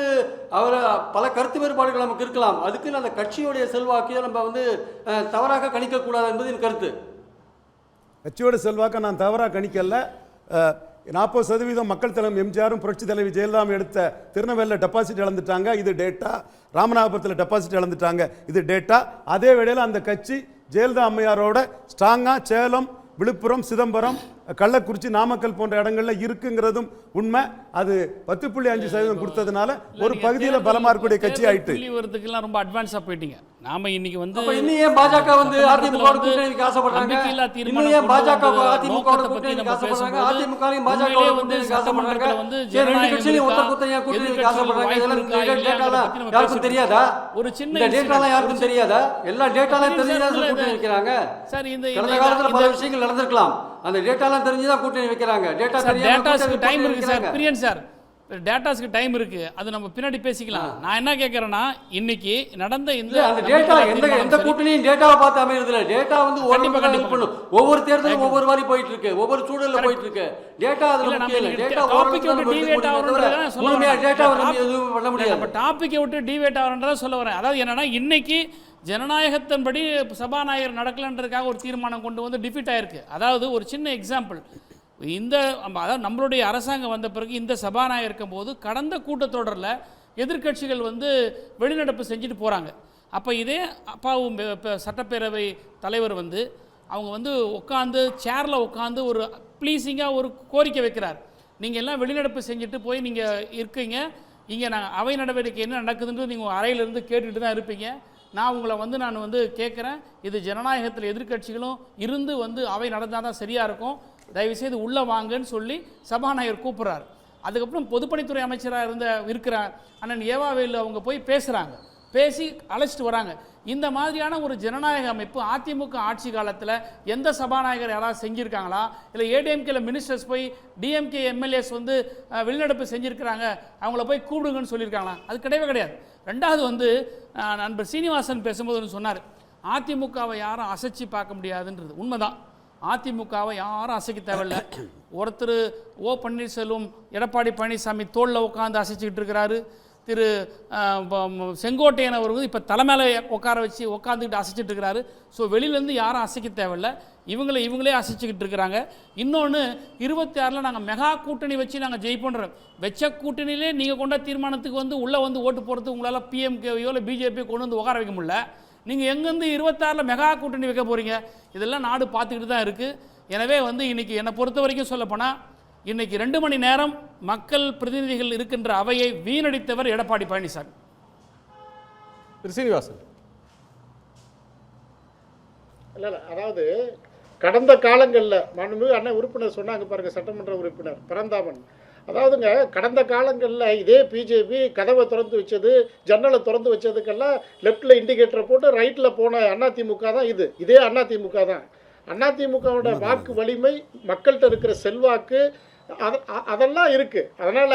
Speaker 8: அவர் பல கருத்து வேறுபாடுகள் நமக்கு இருக்கலாம். அதுக்குன்னு அந்த கட்சியுடைய செல்வாக்கையும் நம்ம வந்து தவறாக கணிக்கக்கூடாது என்பது என் கருத்து.
Speaker 4: கட்சியோட செல்வாக்கை நான் தவறாக கணிக்கல. 40% மக்கள் தலைவர் எம்ஜிஆரும் புரட்சி தலைவி ஜெயலலிதாவும் எடுத்த திருநெல்வேலியில் டெபாசிட் இழந்துட்டாங்க, இது டேட்டா. ராமநாதபுரத்தில் டெபாசிட் இழந்துட்டாங்க, இது டேட்டா. அதே வேளையில் அந்த கட்சி ஜெயலலிதா அம்மையாரோட ஸ்ட்ராங்காக சேலம், விழுப்புரம், சிதம்பரம், கள்ளக்குறிச்சி, நாமக்கல் போன்ற இடங்கள்ல இருக்குங்கிறதும் உண்மை. அது 10.5% கொடுத்ததுனால ஒரு பகுதியில் பலமா இருக்கக்கூடிய கட்சி ஆயிட்டு.
Speaker 5: வரதுக்கெல்லாம் ரொம்ப அட்வான்ஸா போயிட்டீங்க. நாம இன்னைக்கு வந்து
Speaker 8: இன்னும் பாஜக வந்து அதிமுக கூட்டணிக்கு ஆசைப்படுறாங்க. இன்னும் பாஜக அதிமுக கூட்டணிக்கு ஆசைப்படுறாங்க. அதிமுகவையும் பாஜக கூட்டணிக்கு ஆசைப்படுறாங்க. ரெண்டு கட்சியிலும் ஒத்த கூட்டணியா கூட்டணிக்கு ஆசைப்படுறாங்க. இதெல்லாம் யாருக்கும் தெரியாதா? ஒரு சின்ன டேட்டாலாம் யாருக்கும் தெரியாதா? எல்லா டேட்டாலாம் தெரிஞ்சுதான் கூட்டணி வைக்கிறாங்க. சார், இந்த கடந்த காலத்துல பல விஷயங்கள் நடந்திருக்கலாம். அந்த டேட்டாலாம் தெரிஞ்சுதான் கூட்டணி வைக்கிறாங்க.
Speaker 5: டேட்டாஸ்க்கு டைம் இருக்கு சார். பிரியன் சார், டேட்டாஸ்க்கு டைம் இருக்கு, அது நம்ம பின்னாடி பேசிக்கலாம். நான் என்ன கேட்கறேன்னா, இன்னைக்கு நடந்த இந்த
Speaker 8: டேட்டா எந்த கூட்டணியும் டேட்டாவை பார்த்து அமைகிறது இல்லை. டேட்டா வந்து ஒவ்வொரு தேர்தலும் ஒவ்வொரு மாதிரி போயிட்டு இருக்கு, ஒவ்வொரு சூழல்ல போயிட்டு இருக்கு. டேட்டா அதுல முக்கியம் இல்லை. டேட்டா முழுமையா டேட்டாவை நம்ம எதுவும் பண்ண முடியாது.
Speaker 5: நம்ம டாபிக்கை விட்டு டிவேட் ஆகிறன்றதை சொல்ல வரேன். அதாவது என்னன்னா, இன்னைக்கு ஜனநாயகத்தின்படி சபாநாயகர் நடக்கலன்றதுக்காக ஒரு தீர்மானம் கொண்டு வந்து டிஃபீட் ஆயிருக்கு. அதாவது ஒரு சின்ன எக்ஸாம்பிள், அதாவது நம்மளுடைய அரசாங்கம் வந்த பிறகு இந்த சபாநாயகர் இருக்கும்போது கடந்த கூட்டத்தொடரில் எதிர்க்கட்சிகள் வந்து வெளிநடப்பு செஞ்சுட்டு போகிறாங்க. அப்போ இதே அப்பாவும் சட்டப்பேரவை தலைவர் வந்து அவங்க வந்து உட்காந்து சேரில் உட்காந்து ஒரு ப்ளீஸிங்காக ஒரு கோரிக்கை வைக்கிறார். நீங்கள் எல்லாம் வெளிநடப்பு செஞ்சுட்டு போய் நீங்கள் இருக்கீங்க, இங்கே நான் அவை நடவடிக்கை என்ன நடக்குதுன்றது நீங்கள் அறையிலிருந்து கேட்டுட்டு தான் இருப்பீங்க. நான் உங்களை வந்து நான் வந்து கேட்குறேன், இது ஜனநாயகத்தில் எதிர்க்கட்சிகளும் இருந்து வந்து அவை நடந்தால் தான் சரியாக இருக்கும், தயவுசெய்து உள்ளே வாங்கன்னு சொல்லி சபாநாயகர் கூப்பிட்றாரு. அதுக்கப்புறம் பொதுப்பணித்துறை அமைச்சராக இருக்கிற அண்ணன் ஏவாவேலு அவங்க போய் பேசுகிறாங்க. பேசி அழைச்சிட்டு வராங்க. இந்த மாதிரியான ஒரு ஜனநாயக அமைப்பு அதிமுக ஆட்சி காலத்தில் எந்த சபாநாயகர் யாராவது செஞ்சுருக்காங்களா? இல்லை ஏடிஎம்கேல மினிஸ்டர்ஸ் போய் டிஎம்கே எம்எல்ஏஸ் வந்து வெளிநடப்பு செஞ்சுருக்கிறாங்க, அவங்கள போய் கூப்பிடுங்கன்னு சொல்லியிருக்காங்களா? அது கிடையவே கிடையாது. ரெண்டாவது வந்து நண்பர் சீனிவாசன் பேசும்போது ஒன்று சொன்னார், அதிமுகவை யாரும் அசைச்சு பார்க்க முடியாதுன்றது உண்மைதான். அதிமுகவை யாரும் அசைக்க தேவையில்லை. ஒருத்தர் ஓ பன்னீர்செல்வம் எடப்பாடி பழனிசாமி தோளில் உட்காந்து அசைச்சிக்கிட்டு இருக்கிறாரு. திரு செங்கோட்டையன் அவர் வந்து இப்போ தலைமையில உட்கார வச்சு உட்காந்துக்கிட்டு அசைச்சிட்டு இருக்கிறாரு. ஸோ வெளியிலேருந்து யாரும் அசைக்க தேவையில்லை, இவங்களே அசைச்சிக்கிட்டு இருக்கிறாங்க. இன்னொன்று 26 நாங்கள் மெகா கூட்டணி வச்சு நாங்கள் ஜெயிப்போன்றோம். வெச்ச கூட்டணியிலே நீங்கள் கொண்ட தீர்மானத்துக்கு வந்து உள்ளே வந்து ஓட்டு போகிறதுக்கு உங்களால் பிஎம்கேவையோ இல்லை பிஜேபியோ கொண்டு வந்து உட்கார வைக்க முடியல. நீங்கள் எங்கேருந்து 26 மெகா கூட்டணி வைக்க போகிறீங்க? இதெல்லாம் நாடு பார்த்துக்கிட்டு தான் இருக்குது. எனவே வந்து இன்றைக்கி என்னை பொறுத்த வரைக்கும் சொல்லப்போனால் இன்னைக்கு 2 மணி நேரம் மக்கள் பிரதிநிதிகள் இருக்கின்ற அவையை வீணடித்தவர் எடப்பாடி பழனிசாமி.
Speaker 3: திரு சீனிவாசன்.
Speaker 6: இல்லை அதாவது கடந்த காலங்களில் மாண்புமிகு அண்ணன் உறுப்பினர் சொன்னாங்க பாருங்கள், சட்டமன்ற உறுப்பினர் பரந்தாமன், அதாவதுங்க கடந்த காலங்களில் இதே பிஜேபி கதவை திறந்து வச்சது, ஜன்னலை திறந்து வச்சதுக்கெல்லாம் லெஃப்டில் இண்டிகேட்டரை போட்டு ரைட்டில் போன அதிமுக தான் இதே அதிமுக தான். அதிமுகவோட வாக்கு வலிமை, மக்கள்கிட்ட இருக்கிற செல்வாக்கு அதெல்லாம் இருக்கு. அதனால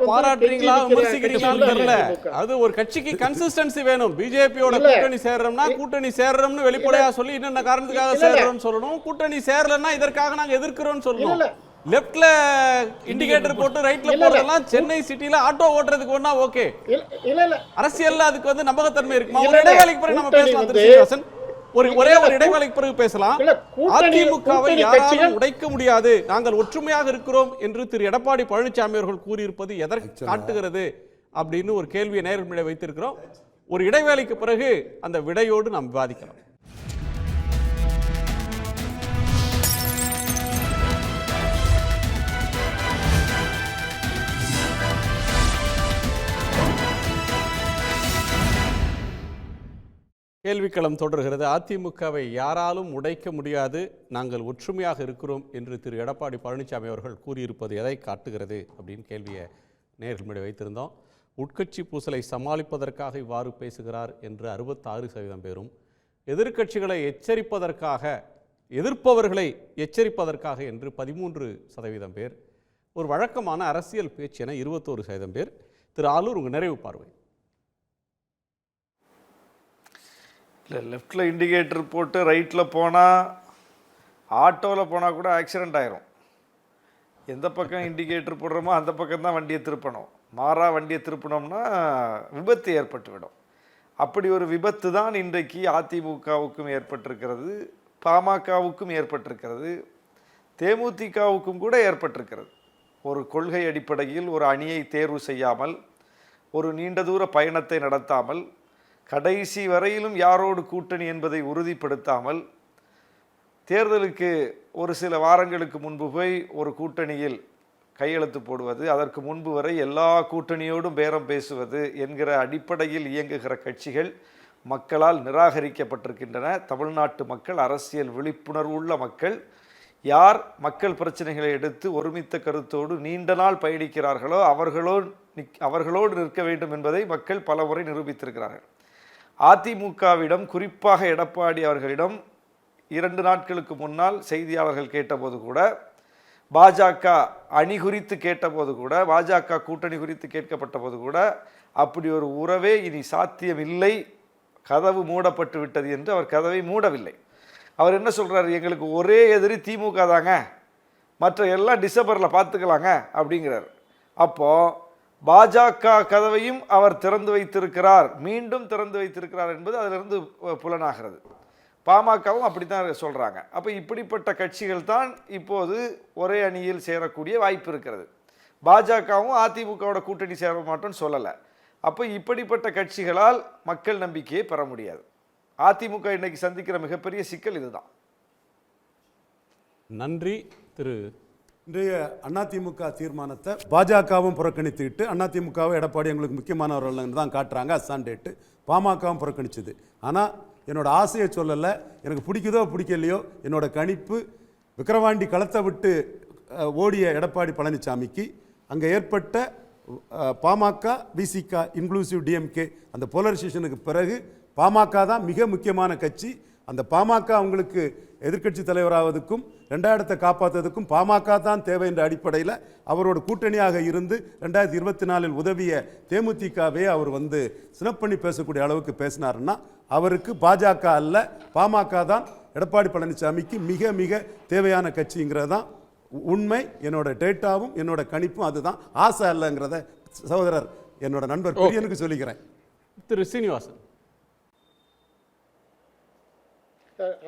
Speaker 3: பாராட்டுறீங்களா விமர்சிக்கிறீங்களான்னு தெரியல. அது ஒரு கட்சிக்கு கன்சிஸ்டன்சி வேணும். பிஜேபியோட கூட்டணி சேர்றோம்னா கூட்டணி சேர்றோம்னு வெளிப்படையா சொல்லி என்னென்ன காரணத்துக்காக சேர்றோம்னு சொல்லணும். கூட்டணி சேரலன்னா இதற்காக நாங்க எதிர்க்கிறோம்னு சொல்லணும். லெஃப்ட்ல இண்டிகேட்டர் போட்டு ரைட்ல போறதெல்லாம் சென்னை சிட்டில ஆட்டோ ஓட்டுறதுக்கு ஒண்ணா ஓகே. அரசியல்ல அதுக்கு வந்து நம்பகத்தன்மை இருக்குமா? ஒரு இடைவேளைக்கு பிறகு நம்ம பேசலாம் திரு சீனிவாசன். ஒரே ஒரு இடைவேளைக்கு பிறகு பேசலாம். அதிமுகவை யாராலும் உடைக்க முடியாது, நாங்கள் ஒற்றுமையாக இருக்கிறோம் என்று திரு எடப்பாடி பழனிசாமி அவர்கள் கூறியிருப்பது எதற்கு காட்டுகிறது அப்படின்னு ஒரு கேள்வியை நேர்மையை வைத்திருக்கிறோம். ஒரு இடைவேளைக்கு பிறகு அந்த விடையோடு நாம் விவாதிக்கலாம். கேள்விக்களம் தொடர்கிறது. அதிமுகவை யாராலும் உடைக்க முடியாது, நாங்கள் ஒற்றுமையாக இருக்கிறோம் என்று திரு எடப்பாடி பழனிசாமி அவர்கள் கூறியிருப்பது எதை காட்டுகிறது அப்படின்னு கேள்வியை நேர்மையை வைத்திருந்தோம். உட்கட்சி பூசலை சமாளிப்பதற்காக இவ்வாறு பேசுகிறார் என்று 66% பேரும், எதிர்க்கட்சிகளை எதிர்ப்பவர்களை எச்சரிப்பதற்காக என்று 13% பேர், ஒரு வழக்கமான அரசியல் பேச்சு என 21% பேர். திரு ஆலூர், உங்கள் நிறைவு பார்வை.
Speaker 7: இல்லை, லெஃப்டில் இண்டிகேட்டர் போட்டு ரைட்டில் போனால், ஆட்டோவில் போனால் கூட ஆக்சிடெண்ட் ஆயிரும். எந்த பக்கம் இண்டிகேட்டர் போடுறோமோ அந்த பக்கம் தான் வண்டியை திருப்பணும். மாறா வண்டியை திருப்பினோம்னா விபத்து ஏற்பட்டுவிடும். அப்படி ஒரு விபத்து தான் இன்றைக்கு அதிமுகவுக்கும் ஏற்பட்டிருக்கிறது, பாமகவுக்கும் ஏற்பட்டிருக்கிறது, தேமுதிகவுக்கும் கூட ஏற்பட்டிருக்கிறது. ஒரு கொள்கை அடிப்படையில் ஒரு அணியை தேர்வு செய்யாமல், ஒரு நீண்ட தூர பயணத்தை நடத்தாமல், கடைசி வரையிலும் யாரோடு கூட்டணி என்பதை உறுதிப்படுத்தாமல், தேர்தலுக்கு ஒரு சில வாரங்களுக்கு முன்பு போய் ஒரு கூட்டணியில் கையெழுத்து போடுவது, அதற்கு முன்பு வரை எல்லா கூட்டணியோடும் பேரம் பேசுவது என்கிற அடிப்படையில் இயங்குகிற கட்சிகள் மக்களால் நிராகரிக்கப்பட்டிருக்கின்றன. தமிழ்நாட்டு மக்கள், அரசியல் விழிப்புணர்வு உள்ள மக்கள், யார் மக்கள் பிரச்சனைகளை எடுத்து ஒருமித்த கருத்தோடு நீண்ட நாள் பயணிக்கிறார்களோ அவர்களோடு நிற்க வேண்டும் என்பதை மக்கள் பல முறை நிரூபித்திருக்கிறார்கள். அதிமுகவிடம், குறிப்பாக எடப்பாடி அவர்களிடம் 2 நாட்களுக்கு முன்னால் செய்தியாளர்கள் கேட்டபோது கூட, பாஜக அணி குறித்து கேட்டபோது கூட, பாஜக கூட்டணி குறித்து கேட்கப்பட்ட போது கூட, அப்படி ஒரு உறவே இனி சாத்தியமில்லை, கதவு மூடப்பட்டு விட்டது என்று அவர் கதவை மூடவில்லை. அவர் என்ன சொல்கிறார், எங்களுக்கு ஒரே எதிரி திமுக தாங்க, மற்ற எல்லாம் டிசம்பரில் பார்த்துக்கலாங்க அப்படிங்கிறார். அப்போது பாஜக கதவையும் அவர் திறந்து வைத்திருக்கிறார், மீண்டும் திறந்து வைத்திருக்கிறார் என்பது அதிலிருந்து புலனாகிறது. பாமகவும் அப்படி தான் சொல்கிறாங்க. அப்போ இப்படிப்பட்ட கட்சிகள் தான் இப்போது ஒரே அணியில் சேரக்கூடிய வாய்ப்பு இருக்கிறது. பாஜகவும் அதிமுகவோட கூட்டணி சேர மாட்டோம்னு சொல்லலை. அப்போ இப்படிப்பட்ட கட்சிகளால் மக்கள் நம்பிக்கையை பெற முடியாது. அதிமுக இன்னைக்கு சந்திக்கிற மிகப்பெரிய சிக்கல் இதுதான்.
Speaker 3: நன்றி. திரு
Speaker 4: இன்றைய அதிமுக தீர்மானத்தை பாஜகவும் புறக்கணித்துக்கிட்டு, அதிமுகவை எடப்பாடி எங்களுக்கு முக்கியமானவர்கள் தான் காட்டுறாங்க அசாண்டேட்டு, பாமகவும் புறக்கணிச்சது. ஆனால் என்னோட ஆசையை சொல்லலை, எனக்கு பிடிக்குதோ பிடிக்கலையோ, என்னோட கணிப்பு விக்கிரவாண்டி களத்தை விட்டு ஓடிய எடப்பாடி பழனிசாமிக்கு அங்கே ஏற்பட்ட பாமக, பிசிக, இன்க்ளூசிவ் டிஎம்கே அந்த போலரைசேஷனுக்கு பிறகு பாமக தான் மிக முக்கியமான கட்சி. அந்த பாமக அவங்களுக்கு எதிர்க்கட்சி தலைவராவதுக்கும் 2 இடத்தை காப்பாற்றுவதற்கும் பாமக தான் தேவை என்ற அடிப்படையில் அவரோட கூட்டணியாக இருந்து 2024 உதவிய தேமுதிகவே அவர் சினப் பண்ணி பேசக்கூடிய அளவுக்கு பேசினாருன்னா அவருக்கு பாஜக அல்ல பாமக தான் எடப்பாடி பழனிசாமிக்கு மிக மிக தேவையான கட்சிங்கிறது தான் உண்மை. என்னோட டேட்டாவும் என்னோட கணிப்பும் அதுதான், ஆசை அல்லங்கிறத சகோதரர் என்னோட நண்பர் பிரியனுக்கு சொல்லிக்கிறேன்.
Speaker 3: திரு சீனிவாசன்.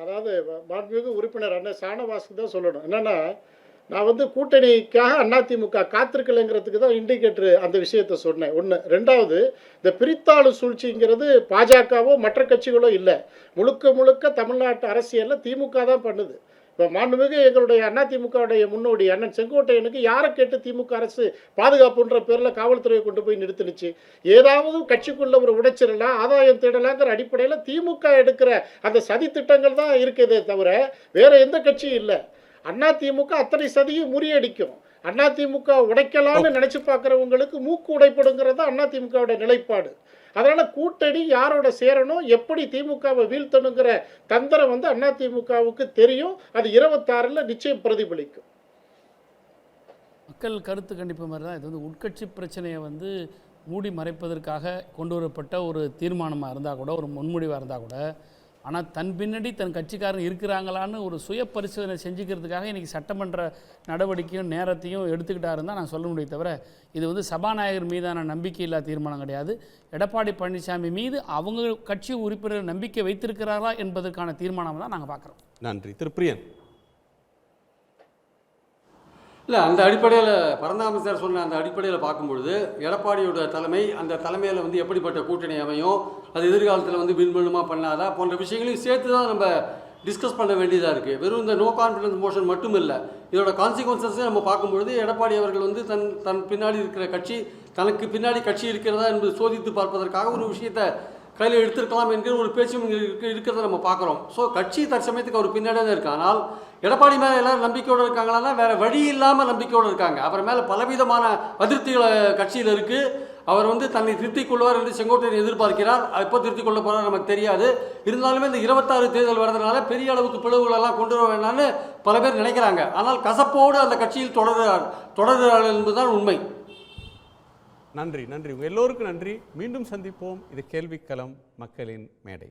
Speaker 6: அதாவது மாண்புமிகு உறுப்பினர் அண்ணன் ஷானவாஸுக்கு தான் சொல்லணும். என்னென்னா நான் கூட்டணிக்காக அதிமுக காத்திருக்கலைங்கிறதுக்கு தான் இண்டிகேட்டர் அந்த விஷயத்தை சொன்னேன். ஒன்று. ரெண்டாவது, இந்த பிரித்தாளு சூழ்ச்சிங்கிறது பாஜகவோ மற்ற கட்சிகளோ இல்லை, முழுக்க முழுக்க தமிழ்நாட்டு அரசியலில் திமுக தான் பண்ணுது. இப்போ மாண்புமிகு எங்களுடைய அதிமுகவுடைய முன்னோடி அண்ணன் செங்கோட்டையனுக்கு யாரை கேட்டு திமுக அரசு பாதுகாப்புன்ற பேரில் காவல்துறையை கொண்டு போய் நிறுத்தினுச்சு? ஏதாவது கட்சிக்குள்ள ஒரு உடைச்சிடலாம், ஆதாயம் தேடலாங்கிற அடிப்படையில் திமுக எடுக்கிற அந்த சதி திட்டங்கள் தான் இருக்குதே தவிர வேற எந்த கட்சியும் இல்லை. அதிமுக அத்தனை சதியும் முறியடிக்கும். அதிமுக உடைக்கலாம்னு நினைச்சு பார்க்குறவங்களுக்கு மூக்கு உடைப்படுங்கிறது அதிமுகவுடைய நிலைப்பாடு. அதனால கூட்டணி யாரோட சேரணும், எப்படி திமுகவை வீழ்த்தணுங்கிற தந்திரம் அதிமுகவுக்கு தெரியும். அது 26ல் நிச்சயம் பிரதிபலிக்கும்.
Speaker 5: மக்கள் கருத்து கண்டிப்பு மாதிரி தான் இது உட்கட்சி பிரச்சனையை மூடி மறைப்பதற்காக கொண்டு வரப்பட்ட ஒரு தீர்மானமாக இருந்தால் கூட, ஒரு முன்மொழிவாக இருந்தால் கூட, ஆனால் தன் பின்னாடி தன் கட்சிக்காரன் இருக்கிறாங்களான்னு ஒரு சுய பரிசோதனை செஞ்சுக்கிறதுக்காக இன்றைக்கி சட்டமன்ற நடவடிக்கையும் நேரத்தையும் எடுத்துக்கிட்டாருன்னு தான் நான் சொல்ல முடியும். தவிர இது சபாநாயகர் மீதான நம்பிக்கையில்லா தீர்மானம் கிடையாது. எடப்பாடி பழனிசாமி மீது அவங்க கட்சி உறுப்பினர் நம்பிக்கை வைத்திருக்கிறாரா என்பதற்கான தீர்மானம் தான் நாங்கள் பார்க்குறோம்.
Speaker 3: நன்றி. திரு பிரியன்.
Speaker 8: இல்லை, அந்த அடிப்படையில் பரந்தாமன் சார் சொன்ன அந்த அடிப்படையில் பார்க்கும்பொழுது எடப்பாடியோட தலைமை, அந்த தலைமையில் எப்படிப்பட்ட கூட்டணி அமையும், அது எதிர்காலத்தில் விண்வெளுமா பண்ணாதா போன்ற விஷயங்களையும் சேர்த்து தான் நம்ம டிஸ்கஸ் பண்ண வேண்டியதாக இருக்குது. வெறும் இந்த நோ கான்ஃபிடன்ஸ் மோஷன் மட்டும் இல்லை, இதோட கான்சிக்வன்சஸை நம்ம பார்க்கும்பொழுது எடப்பாடி அவர்கள் தன் பின்னாடி இருக்கிற கட்சி, தனக்கு பின்னாடி கட்சி இருக்கிறதா என்பது சோதித்து பார்ப்பதற்காக ஒரு விஷயத்தை கையில் எடுத்திருக்கலாம் என்கிற ஒரு பேச்சும் இருக்கிறத நம்ம பார்க்குறோம். ஸோ கட்சி தற்சமயத்துக்கு அவர் பின்னாடி தான் இருக்கு. ஆனால் எடப்பாடி மேலே எல்லாரும் நம்பிக்கையோடு இருக்காங்களான்னா வேறு வழி இல்லாமல் நம்பிக்கையோடு இருக்காங்க. அவர் மேலே பலவிதமான அதிருப்திகளை கட்சியில் இருக்குது. அவர் தன்னை திருத்திக் கொள்வார் என்று செங்கோட்டையன் எதிர்பார்க்கிறார். எப்போ திருத்திக் கொள்ள போகிறார் நமக்கு தெரியாது. இருந்தாலுமே இந்த 26 தேர்தல் வரதுனால பெரிய அளவுக்கு பிளவுகளெல்லாம் கொண்டு வர வேண்டாம்னு பல பேர் நினைக்கிறாங்க. ஆனால் கசப்போடு அந்த கட்சியில் தொடர்கிறார்கள் என்பதுதான் உண்மை.
Speaker 3: நன்றி. உங்கள் எல்லோருக்கும் நன்றி. மீண்டும் சந்திப்போம். இது கேள்விக்களம், மக்களின் மேடை.